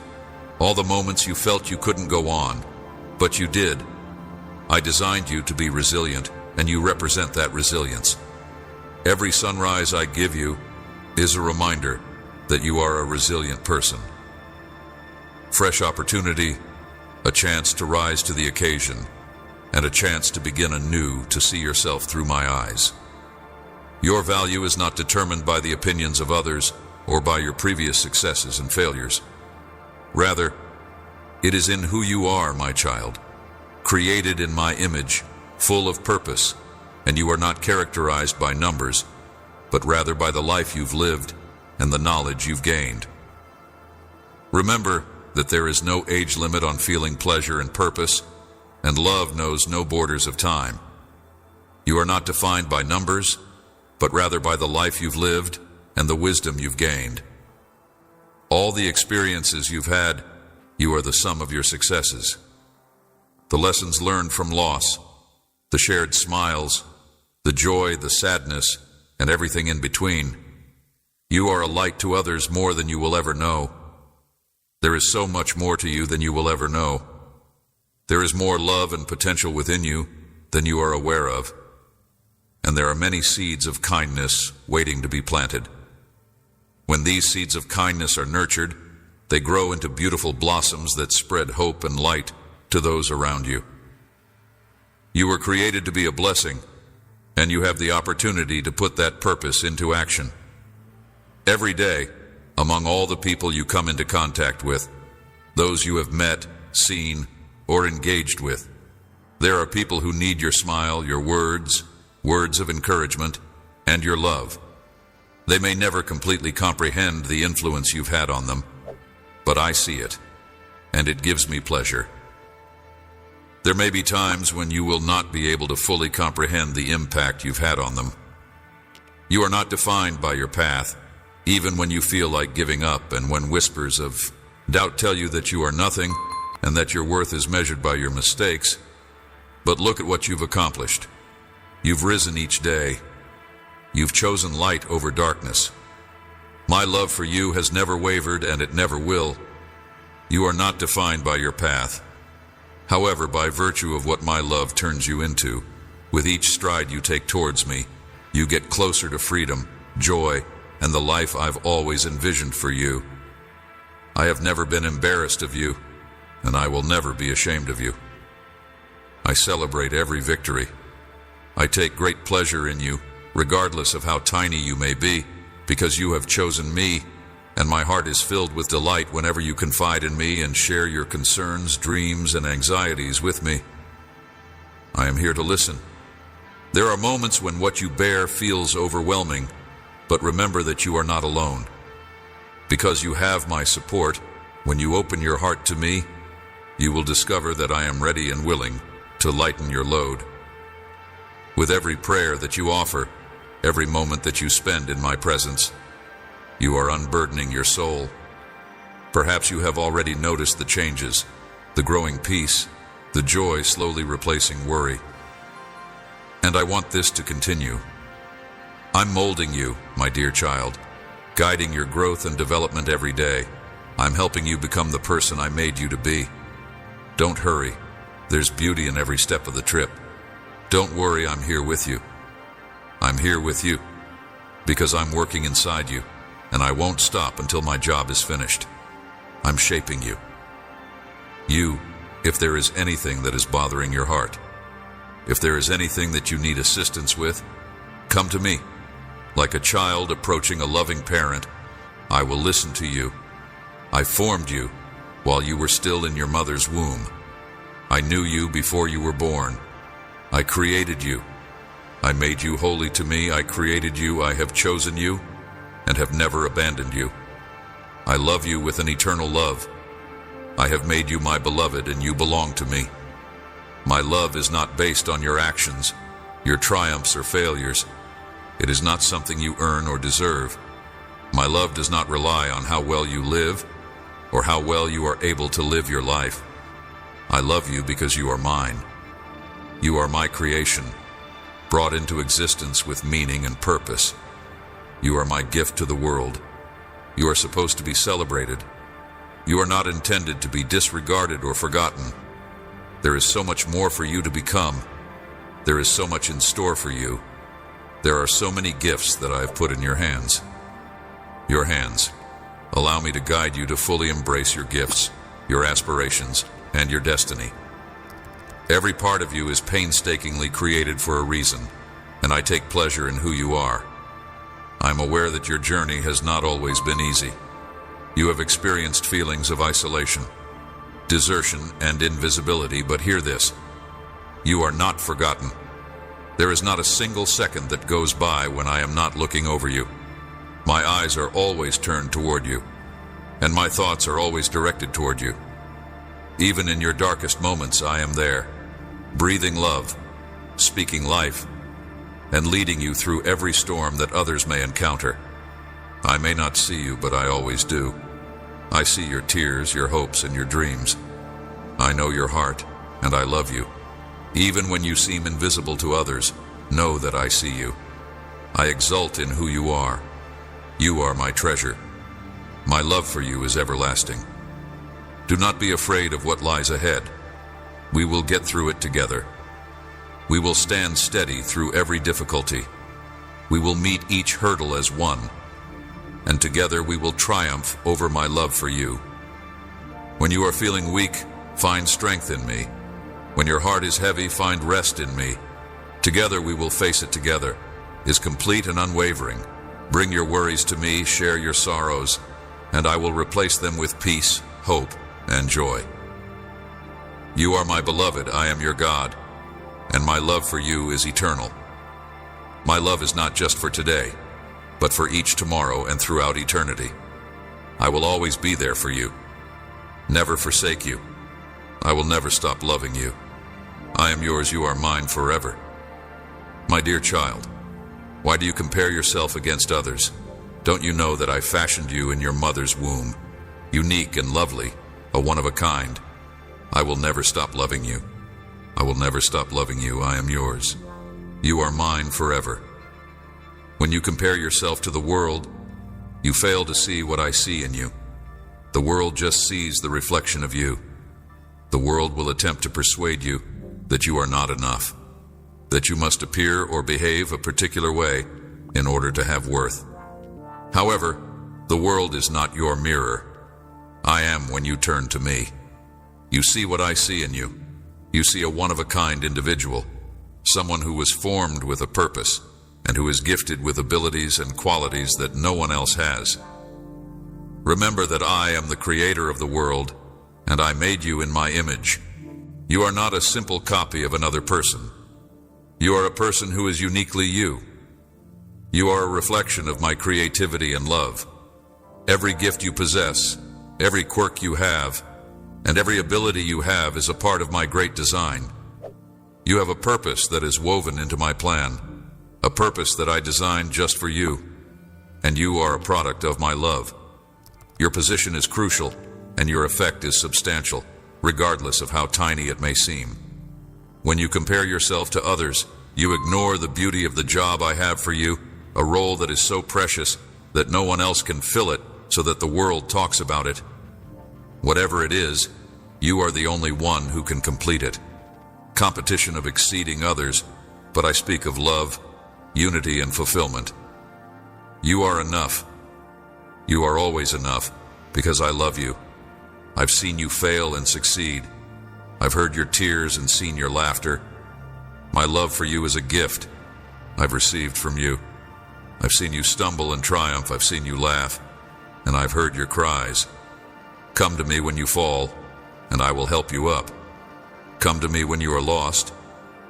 all the moments you felt you couldn't go on, but you did. I designed you to be resilient, and you represent that resilience. Every sunrise I give you is a reminder that you are a resilient person. Fresh opportunity, a chance to rise to the occasion, and a chance to begin anew, to see yourself through my eyes. Your value is not determined by the opinions of others or by your previous successes and failures. Rather, it is in who you are, my child, created in my image, full of purpose, and you are not characterized by numbers, but rather by the life you've lived and the knowledge you've gained. Remember that there is no age limit on feeling pleasure and purpose, and love knows no borders of time. You are not defined by numbers, but rather by the life you've lived and the wisdom you've gained. All the experiences you've had, you are the sum of your successes. The lessons learned from loss, the shared smiles, the joy, the sadness, and everything in between. You are a light to others more than you will ever know. There is so much more to you than you will ever know. There is more love and potential within you than you are aware of. And there are many seeds of kindness waiting to be planted. When these seeds of kindness are nurtured, they grow into beautiful blossoms that spread hope and light to those around you. You were created to be a blessing, and you have the opportunity to put that purpose into action. Every day, among all the people you come into contact with, those you have met, seen, or engaged with, there are people who need your smile, your words of encouragement, and your love. They may never completely comprehend the influence you've had on them, but I see it. and it gives me pleasure. There may be times when you will not be able to fully comprehend the impact you've had on them. You are not defined by your path, even when you feel like giving up and when whispers of doubt tell you that you are nothing and that your worth is measured by your mistakes. But look at what you've accomplished. You've risen each day. You've chosen light over darkness. My love for you has never wavered, and it never will. You are not defined by your path. However, by virtue of what my love turns you into, with each stride you take towards me, you get closer to freedom, joy, and the life I've always envisioned for you. I have never been embarrassed of you, and I will never be ashamed of you. I celebrate every victory. I take great pleasure in you, regardless of how tiny you may be, because you have chosen me, and my heart is filled with delight whenever you confide in me and share your concerns, dreams, and anxieties with me. I am here to listen. There are moments when what you bear feels overwhelming, but remember that you are not alone. Because you have my support, when you open your heart to me, you will discover that I am ready and willing to lighten your load. With every prayer that you offer, every moment that you spend in my presence, you are unburdening your soul. Perhaps you have already noticed the changes, the growing peace, the joy slowly replacing worry. And I want this to continue. I'm molding you, my dear child, guiding your growth and development every day. I'm helping you become the person I made you to be. Don't hurry. There's beauty in every step of the trip. Don't worry, I'm here with you. I'm here with you because I'm working inside you, and I won't stop until my job is finished. I'm shaping you. You, if there is anything that is bothering your heart, if there is anything that you need assistance with, come to me. Like a child approaching a loving parent, I will listen to you. I formed you while you were still in your mother's womb. I knew you before you were born. I created you. I made you holy to me. I created you. I have chosen you and have never abandoned you. I love you with an eternal love. I have made you my beloved, and you belong to me. My love is not based on your actions, your triumphs or failures. It is not something you earn or deserve. My love does not rely on how well you live or how well you are able to live your life. I love you because you are mine. You are my creation, brought into existence with meaning and purpose. You are my gift to the world. You are supposed to be celebrated. You are not intended to be disregarded or forgotten. There is so much more for you to become. There is so much in store for you. There are so many gifts that I have put in your hands. Your hands. Allow me to guide you to fully embrace your gifts, your aspirations, and your destiny. Every part of you is painstakingly created for a reason, and I take pleasure in who you are. I'm aware that your journey has not always been easy. You have experienced feelings of isolation, desertion, and invisibility, but hear this. You are not forgotten. There is not a single second that goes by when I am not looking over you. My eyes are always turned toward you, and my thoughts are always directed toward you. Even in your darkest moments, I am there, breathing love, speaking life, and leading you through every storm that others may encounter. I may not see you, but I always do. I see your tears, your hopes, and your dreams. I know your heart, and I love you. Even when you seem invisible to others, know that I see you. I exult in who you are. You are my treasure. My love for you is everlasting. Do not be afraid of what lies ahead. We will get through it together. We will stand steady through every difficulty. We will meet each hurdle as one, and together we will triumph over my love for you. When you are feeling weak, find strength in me. When your heart is heavy, find rest in me. Together we will face it together, is complete and unwavering. Bring your worries to me, share your sorrows, and I will replace them with peace, hope, and joy. You are my beloved, I am your God, and my love for you is eternal. My love is not just for today, but for each tomorrow and throughout eternity. I will always be there for you. never forsake you. I will never stop loving you. I am yours, you are mine forever. My dear child, why do you compare yourself against others? Don't you know that I fashioned you in your mother's womb, unique and lovely, a one of a kind? I will never stop loving you. I will never stop loving you. I am yours. You are mine forever. When you compare yourself to the world, you fail to see what I see in you. The world just sees the reflection of you. The world will attempt to persuade you that you are not enough, that you must appear or behave a particular way in order to have worth. However, the world is not your mirror. I am when you turn to me. You see what I see in you. You see a one-of-a-kind individual, someone who was formed with a purpose and who is gifted with abilities and qualities that no one else has. Remember that I am the creator of the world, and I made you in my image. You are not a simple copy of another person. You are a person who is uniquely you. You are a reflection of my creativity and love. Every gift you possess, every quirk you have, and every ability you have is a part of my great design. You have a purpose that is woven into my plan, a purpose that I designed just for you, and you are a product of my love. Your position is crucial, and your effect is substantial, regardless of how tiny it may seem. When you compare yourself to others, you ignore the beauty of the job I have for you, a role that is so precious that no one else can fill it so that the world talks about it. Whatever it is, you are the only one who can complete it. Competition of exceeding others, but I speak of love, unity, and fulfillment. You are enough. You are always enough, because I love you. I've seen you fail and succeed. I've heard your tears and seen your laughter. My love for you is a gift I've received from you. I've seen you stumble and triumph. I've seen you laugh, and I've heard your cries. Come to me when you fall, and I will help you up. Come to me when you are lost,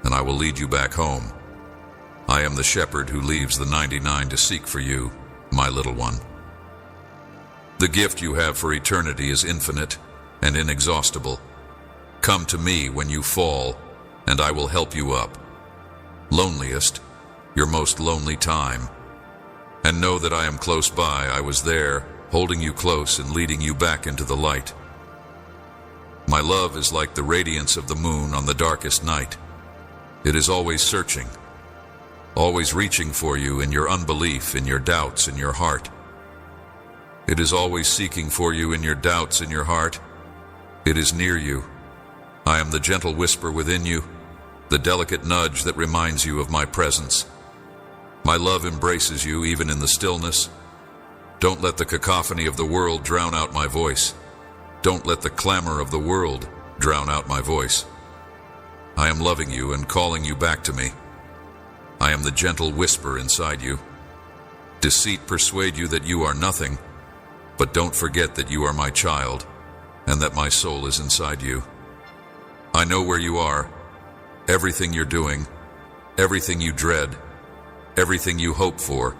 and I will lead you back home. I am the shepherd who leaves the 99 to seek for you, my little one. The gift you have for eternity is infinite and inexhaustible. Come to me when you fall, and I will help you up. Loneliest, your most lonely time. And know that I am close by. I was there, holding you close and leading you back into the light. My love is like the radiance of the moon on the darkest night. It is always searching, always reaching for you in your unbelief, in your doubts, in your heart. It is always seeking for you in your doubts, in your heart. It is near you. I am the gentle whisper within you, the delicate nudge that reminds you of my presence. My love embraces you even in the stillness. Don't let the cacophony of the world drown out my voice. Don't let the clamor of the world drown out my voice. I am loving you and calling you back to me. I am the gentle whisper inside you. Deceit persuade you that you are nothing, but don't forget that you are my child and that my soul is inside you. I know where you are, everything you're doing, everything you dread, everything you hope for,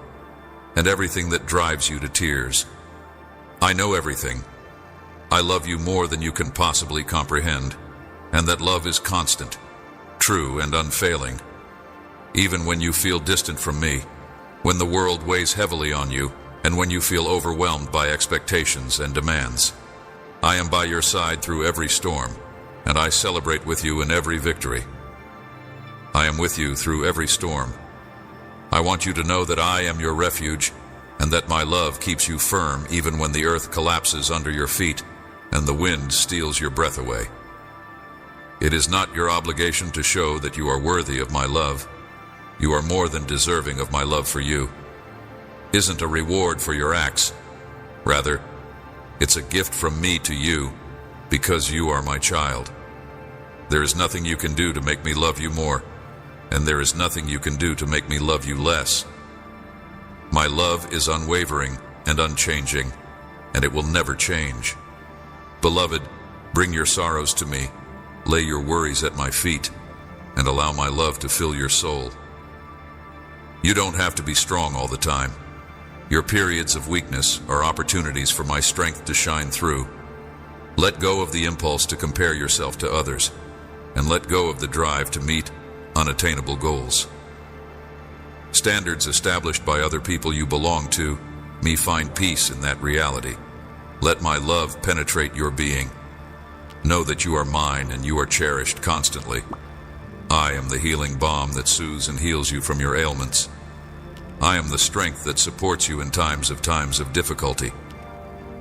and everything that drives you to tears. I know everything. I love you more than you can possibly comprehend, and that love is constant, true, and unfailing. Even when you feel distant from me, when the world weighs heavily on you, and when you feel overwhelmed by expectations and demands, I am by your side through every storm, and I celebrate with you in every victory. I am with you through every storm. I want you to know that I am your refuge, and that my love keeps you firm even when the earth collapses under your feet and the wind steals your breath away. It is not your obligation to show that you are worthy of my love. You are more than deserving of my love for you. Isn't a reward for your acts. Rather, it's a gift from me to you because you are my child. There is nothing you can do to make me love you more, and there is nothing you can do to make me love you less. My love is unwavering and unchanging, and it will never change. Beloved, bring your sorrows to me, lay your worries at my feet, and allow my love to fill your soul. You don't have to be strong all the time. Your periods of weakness are opportunities for my strength to shine through. Let go of the impulse to compare yourself to others, and let go of the drive to meet unattainable goals. Standards established by other people you belong to, me find peace in that reality. Let my love penetrate your being. Know that you are mine and you are cherished constantly. I am the healing balm that soothes and heals you from your ailments. I am the strength that supports you in times of difficulty.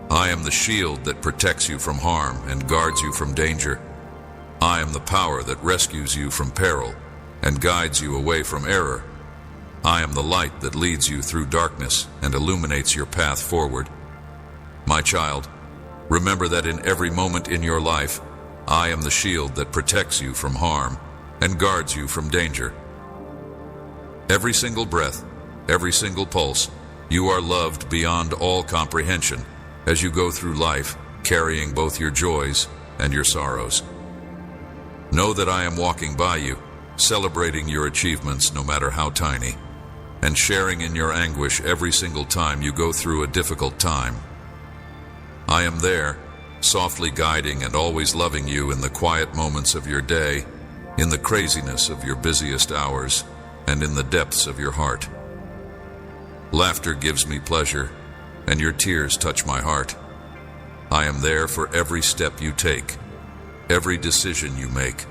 I am the shield that protects you from harm and guards you from danger. I am the power that rescues you from peril and guides you away from error. I am the light that leads you through darkness and illuminates your path forward. My child, remember that in every moment in your life, I am the shield that protects you from harm and guards you from danger. Every single breath, every single pulse, you are loved beyond all comprehension as you go through life, carrying both your joys and your sorrows. Know that I am walking by you, celebrating your achievements no matter how tiny, and sharing in your anguish every single time you go through a difficult time. I am there, softly guiding and always loving you in the quiet moments of your day, in the craziness of your busiest hours, and in the depths of your heart. Laughter gives me pleasure, and your tears touch my heart. I am there for every step you take, every decision you make.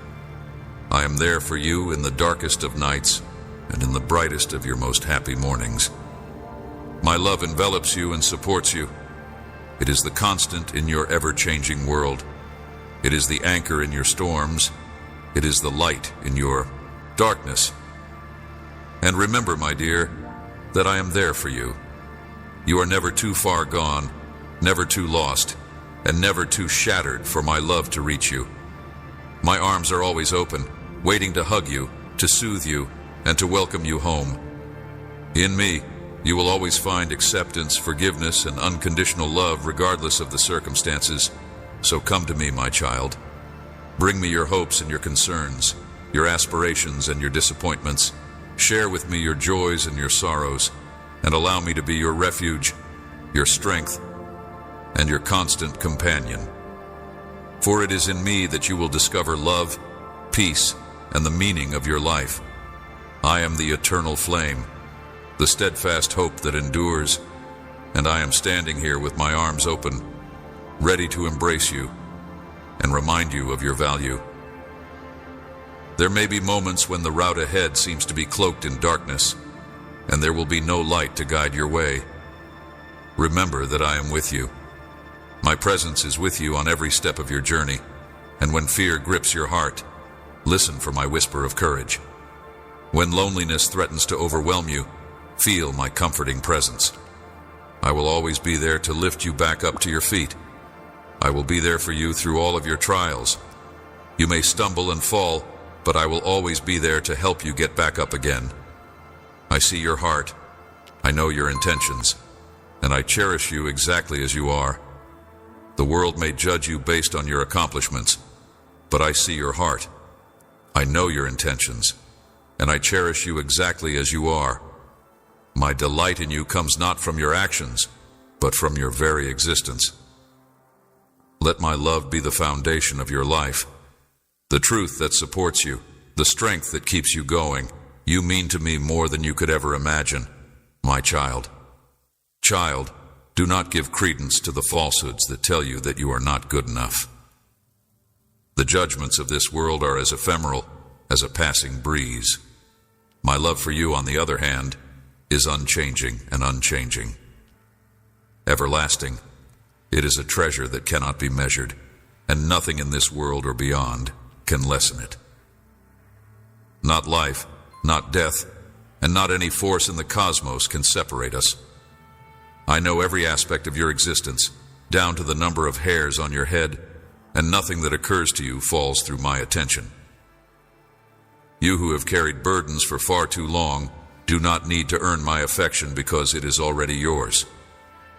I am there for you in the darkest of nights and in the brightest of your most happy mornings. My love envelops you and supports you. It is the constant in your ever-changing world. It is the anchor in your storms. It is the light in your darkness. And remember, my dear, that I am there for you. You are never too far gone, never too lost, and never too shattered for my love to reach you. My arms are always open, waiting to hug you, to soothe you, and to welcome you home. In me, you will always find acceptance, forgiveness, and unconditional love regardless of the circumstances. So come to me, my child. Bring me your hopes and your concerns, your aspirations and your disappointments. Share with me your joys and your sorrows, and allow me to be your refuge, your strength, and your constant companion. For it is in me that you will discover love, peace, and the meaning of your life. I am the eternal flame, the steadfast hope that endures, and I am standing here with my arms open, ready to embrace you and remind you of your value. There may be moments when the route ahead seems to be cloaked in darkness, and there will be no light to guide your way. Remember that I am with you. My presence is with you on every step of your journey, and when fear grips your heart, listen for my whisper of courage. When loneliness threatens to overwhelm you, feel my comforting presence. I will always be there to lift you back up to your feet. I will be there for you through all of your trials. You may stumble and fall, but I will always be there to help you get back up again. I see your heart, I know your intentions, and I cherish you exactly as you are. The world may judge you based on your accomplishments, but I see your heart. I know your intentions, and I cherish you exactly as you are. My delight in you comes not from your actions, but from your very existence. Let my love be the foundation of your life, the truth that supports you, the strength that keeps you going. You mean to me more than you could ever imagine, my child. Child, do not give credence to the falsehoods that tell you that you are not good enough. The judgments of this world are as ephemeral as a passing breeze. My love for you, on the other hand, is unchanging and unchanging. Everlasting, it is a treasure that cannot be measured, and nothing in this world or beyond can lessen it. Not life, not death, and not any force in the cosmos can separate us. I know every aspect of your existence, down to the number of hairs on your head, and nothing that occurs to you falls through my attention. You who have carried burdens for far too long do not need to earn my affection because it is already yours.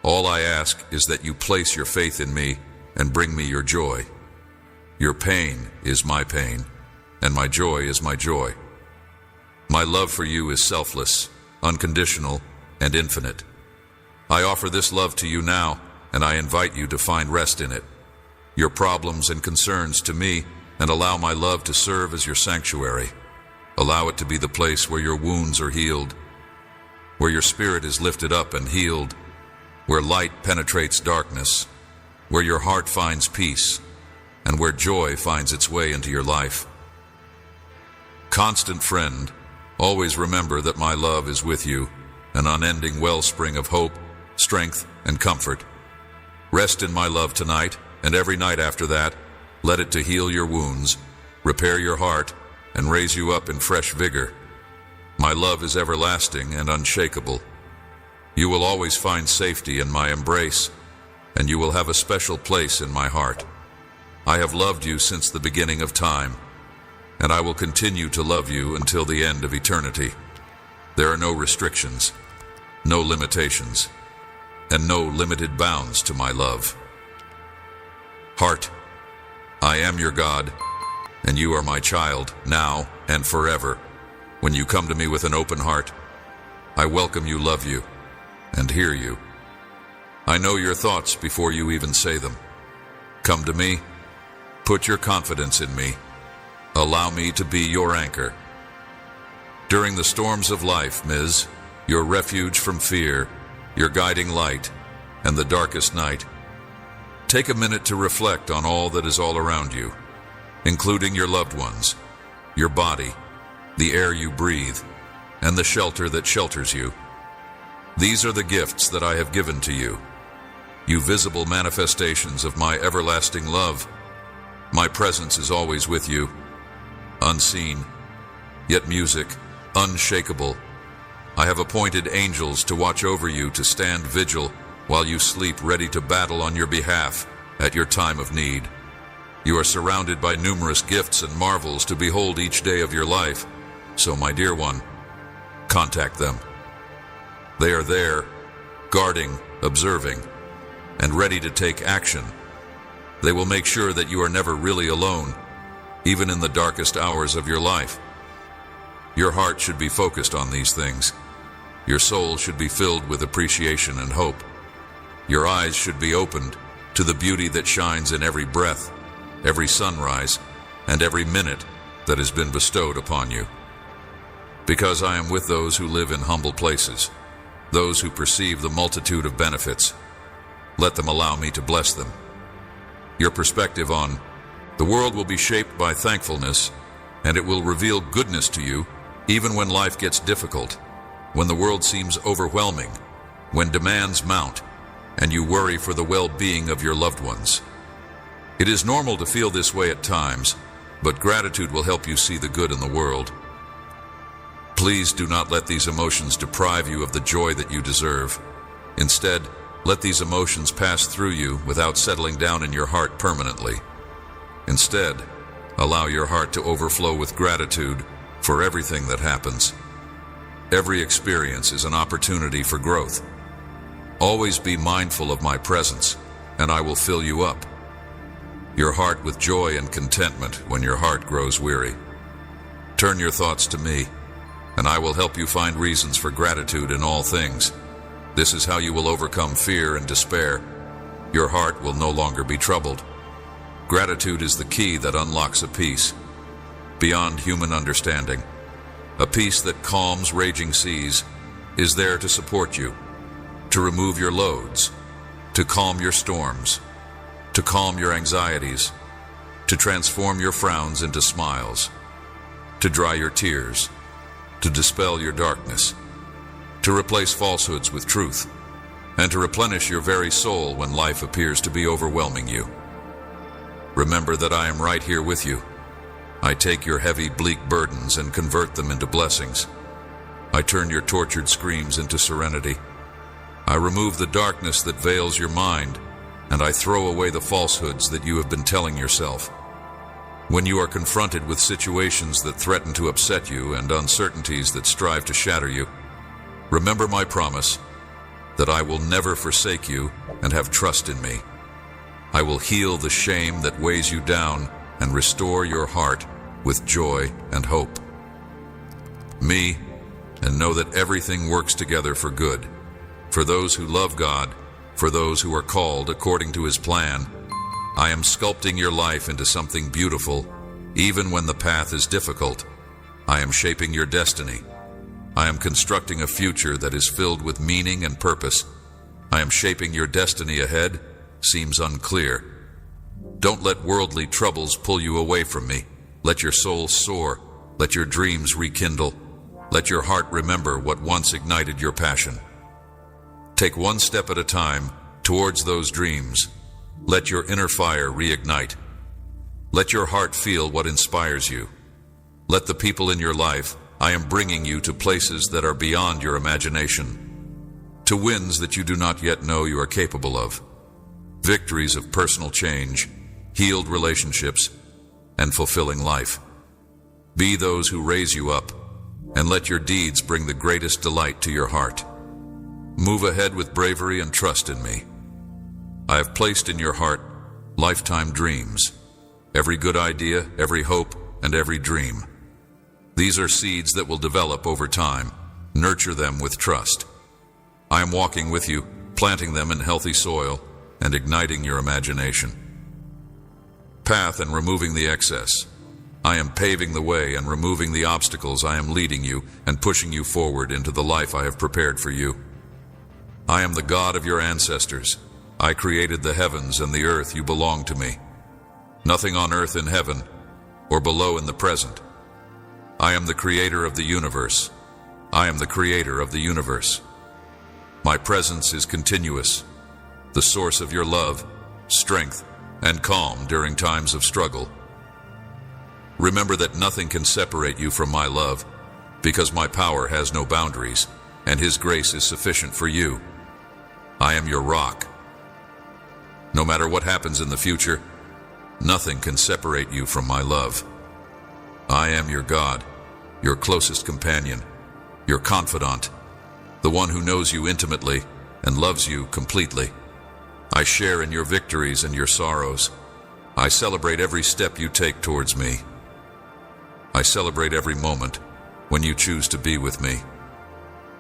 All I ask is that you place your faith in me and bring me your joy. Your pain is my pain, and my joy is my joy. My love for you is selfless, unconditional, and infinite. I offer this love to you now, and I invite you to find rest in it. your problems and concerns to me, and allow my love to serve as your sanctuary. Allow it to be the place where your wounds are healed, where your spirit is lifted up and healed, where light penetrates darkness, where your heart finds peace, and where joy finds its way into your life. Constant friend, always remember that my love is with you, an unending wellspring of hope, strength, and comfort. Rest in my love tonight, and every night after that. Let it to heal your wounds, repair your heart, and raise you up in fresh vigor. My love is everlasting and unshakable. You will always find safety in my embrace, and you will have a special place in my heart. I have loved you since the beginning of time, and I will continue to love you until the end of eternity. There are no restrictions, no limitations, and no limited bounds to my love. Heart, I am your God, and you are my child, now and forever. When you come to me with an open heart, I welcome you, love you, and hear you. I know your thoughts before you even say them. Come to me, put your confidence in me. Allow me to be your anchor. During the storms of life, Ms., your refuge from fear, your guiding light, and the darkest night, take a minute to reflect on all that is all around you, including your loved ones, your body, the air you breathe, and the shelter that shelters you. These are the gifts that I have given to you, you visible manifestations of my everlasting love. My presence is always with you, unseen, yet music, unshakable. I have appointed angels to watch over you, to stand vigil while you sleep, ready to battle on your behalf at your time of need. You are surrounded by numerous gifts and marvels to behold each day of your life. So, my dear one, contact them. They are there, guarding, observing, and ready to take action. They will make sure that you are never really alone, even in the darkest hours of your life. Your heart should be focused on these things. Your soul should be filled with appreciation and hope. Your eyes should be opened to the beauty that shines in every breath, every sunrise, and every minute that has been bestowed upon you. Because I am with those who live in humble places, those who perceive the multitude of benefits, let them allow me to bless them. Your perspective on the world will be shaped by thankfulness, and it will reveal goodness to you even when life gets difficult, when the world seems overwhelming, when demands mount, and you worry for the well-being of your loved ones. It is normal to feel this way at times, but gratitude will help you see the good in the world. Please do not let these emotions deprive you of the joy that you deserve. Instead, let these emotions pass through you without settling down in your heart permanently. Instead, allow your heart to overflow with gratitude for everything that happens. Every experience is an opportunity for growth. Always be mindful of my presence, and I will fill you up. Your heart with joy and contentment when your heart grows weary. Turn your thoughts to me, and I will help you find reasons for gratitude in all things. This is how you will overcome fear and despair. Your heart will no longer be troubled. Gratitude is the key that unlocks a peace beyond human understanding. A peace that calms raging seas is there to support you, to remove your loads, to calm your storms, to calm your anxieties, to transform your frowns into smiles, to dry your tears, to dispel your darkness, to replace falsehoods with truth, and to replenish your very soul when life appears to be overwhelming you. Remember that I am right here with you. I take your heavy, bleak burdens and convert them into blessings. I turn your tortured screams into serenity. I remove the darkness that veils your mind, and I throw away the falsehoods that you have been telling yourself. When you are confronted with situations that threaten to upset you and uncertainties that strive to shatter you, remember my promise that I will never forsake you, and have trust in me. I will heal the shame that weighs you down and restore your heart with joy and hope. Me, and know that everything works together for good, for those who love God, for those who are called according to His plan. I am sculpting your life into something beautiful, even when the path is difficult. I am shaping your destiny. I am constructing a future that is filled with meaning and purpose. I am shaping your destiny ahead. Seems unclear. Don't let worldly troubles pull you away from me. Let your soul soar. Let your dreams rekindle. Let your heart remember what once ignited your passion. Take one step at a time towards those dreams. Let your inner fire reignite. Let your heart feel what inspires you. Let the people in your life, I am bringing you to places that are beyond your imagination, to wins that you do not yet know you are capable of, victories of personal change, healed relationships, and fulfilling life. Be those who raise you up, and let your deeds bring the greatest delight to your heart. Move ahead with bravery and trust in me. I have placed in your heart lifetime dreams, every good idea, every hope, and every dream. These are seeds that will develop over time. Nurture them with trust. I am walking with you, planting them in healthy soil and igniting your imagination. Path and removing the excess. I am paving the way and removing the obstacles. I am leading you and pushing you forward into the life I have prepared for you. I am the God of your ancestors. I created the heavens and the earth. You belong to me. Nothing on earth, in heaven, or below in the present. I am the creator of the universe. I am the creator of the universe. My presence is continuous, the source of your love, strength, and calm during times of struggle. Remember that nothing can separate you from my love, because my power has no boundaries, and His grace is sufficient for you. I am your rock. No matter what happens in the future, nothing can separate you from my love. I am your God, your closest companion, your confidant, the one who knows you intimately and loves you completely. I share in your victories and your sorrows. I celebrate every step you take towards me. I celebrate every moment when you choose to be with me.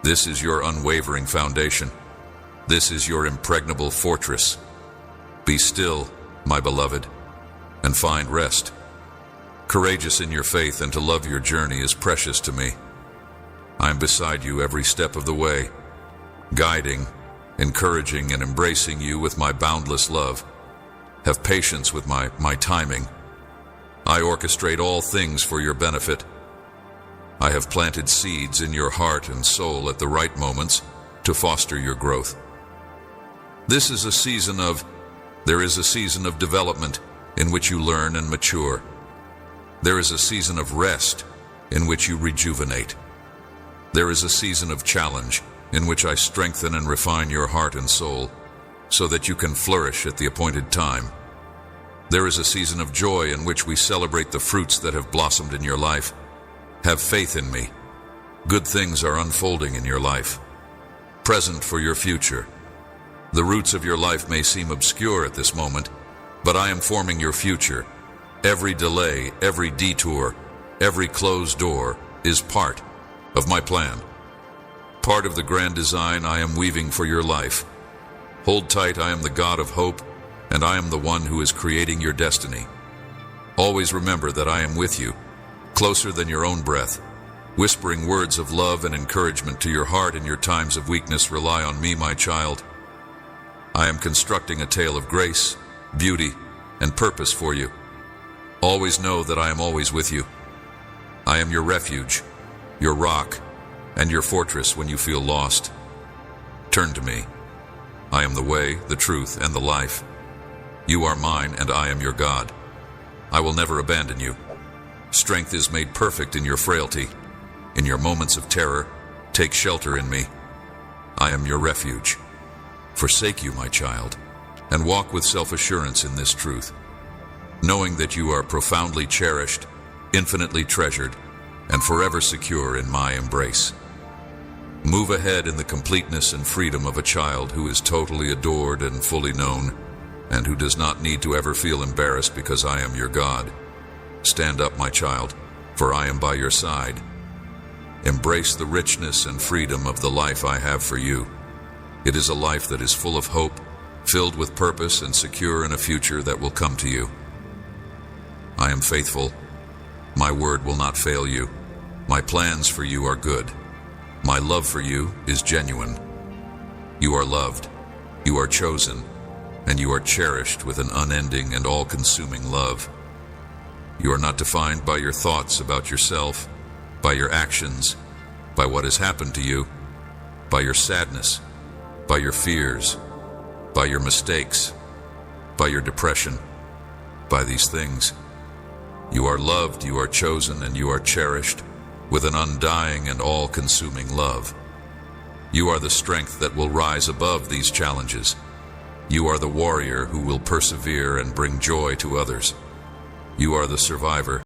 This is your unwavering foundation. This is your impregnable fortress. Be still, my beloved, and find rest. Courageous in your faith and to love your journey is precious to me. I am beside you every step of the way, guiding, encouraging, and embracing you with my boundless love. Have patience with my timing. I orchestrate all things for your benefit. I have planted seeds in your heart and soul at the right moments to foster your growth. There is a season of development in which you learn and mature. There is a season of rest in which you rejuvenate. There is a season of challenge in which I strengthen and refine your heart and soul so that you can flourish at the appointed time. There is a season of joy in which we celebrate the fruits that have blossomed in your life. Have faith in me. Good things are unfolding in your life. Present for your future. The roots of your life may seem obscure at this moment, but I am forming your future. Every delay, every detour, every closed door is part of my plan. Part of the grand design I am weaving for your life. Hold tight, I am the God of hope, and I am the one who is creating your destiny. Always remember that I am with you, closer than your own breath, whispering words of love and encouragement to your heart in your times of weakness. Rely on me, my child. I am constructing a tale of grace, beauty, and purpose for you. Always know that I am always with you. I am your refuge, your rock, and your fortress when you feel lost. Turn to me. I am the way, the truth, and the life. You are mine, and I am your God. I will never abandon you. Strength is made perfect in your frailty. In your moments of terror, take shelter in me. I am your refuge. Forsake you, my child, and walk with self-assurance in this truth, knowing that you are profoundly cherished, infinitely treasured, and forever secure in my embrace. Move ahead in the completeness and freedom of a child who is totally adored and fully known, and who does not need to ever feel embarrassed because I am your God. Stand up, my child, for I am by your side. Embrace the richness and freedom of the life I have for you. It is a life that is full of hope, filled with purpose and secure in a future that will come to you. I am faithful. My word will not fail you. My plans for you are good. My love for you is genuine. You are loved. You are chosen. And you are cherished with an unending and all-consuming love. You are not defined by your thoughts about yourself, by your actions, by what has happened to you, by your sadness, by your fears, by your mistakes, by your depression, by these things. You are loved, you are chosen, and you are cherished with an undying and all-consuming love. You are the strength that will rise above these challenges. You are the warrior who will persevere and bring joy to others. You are the survivor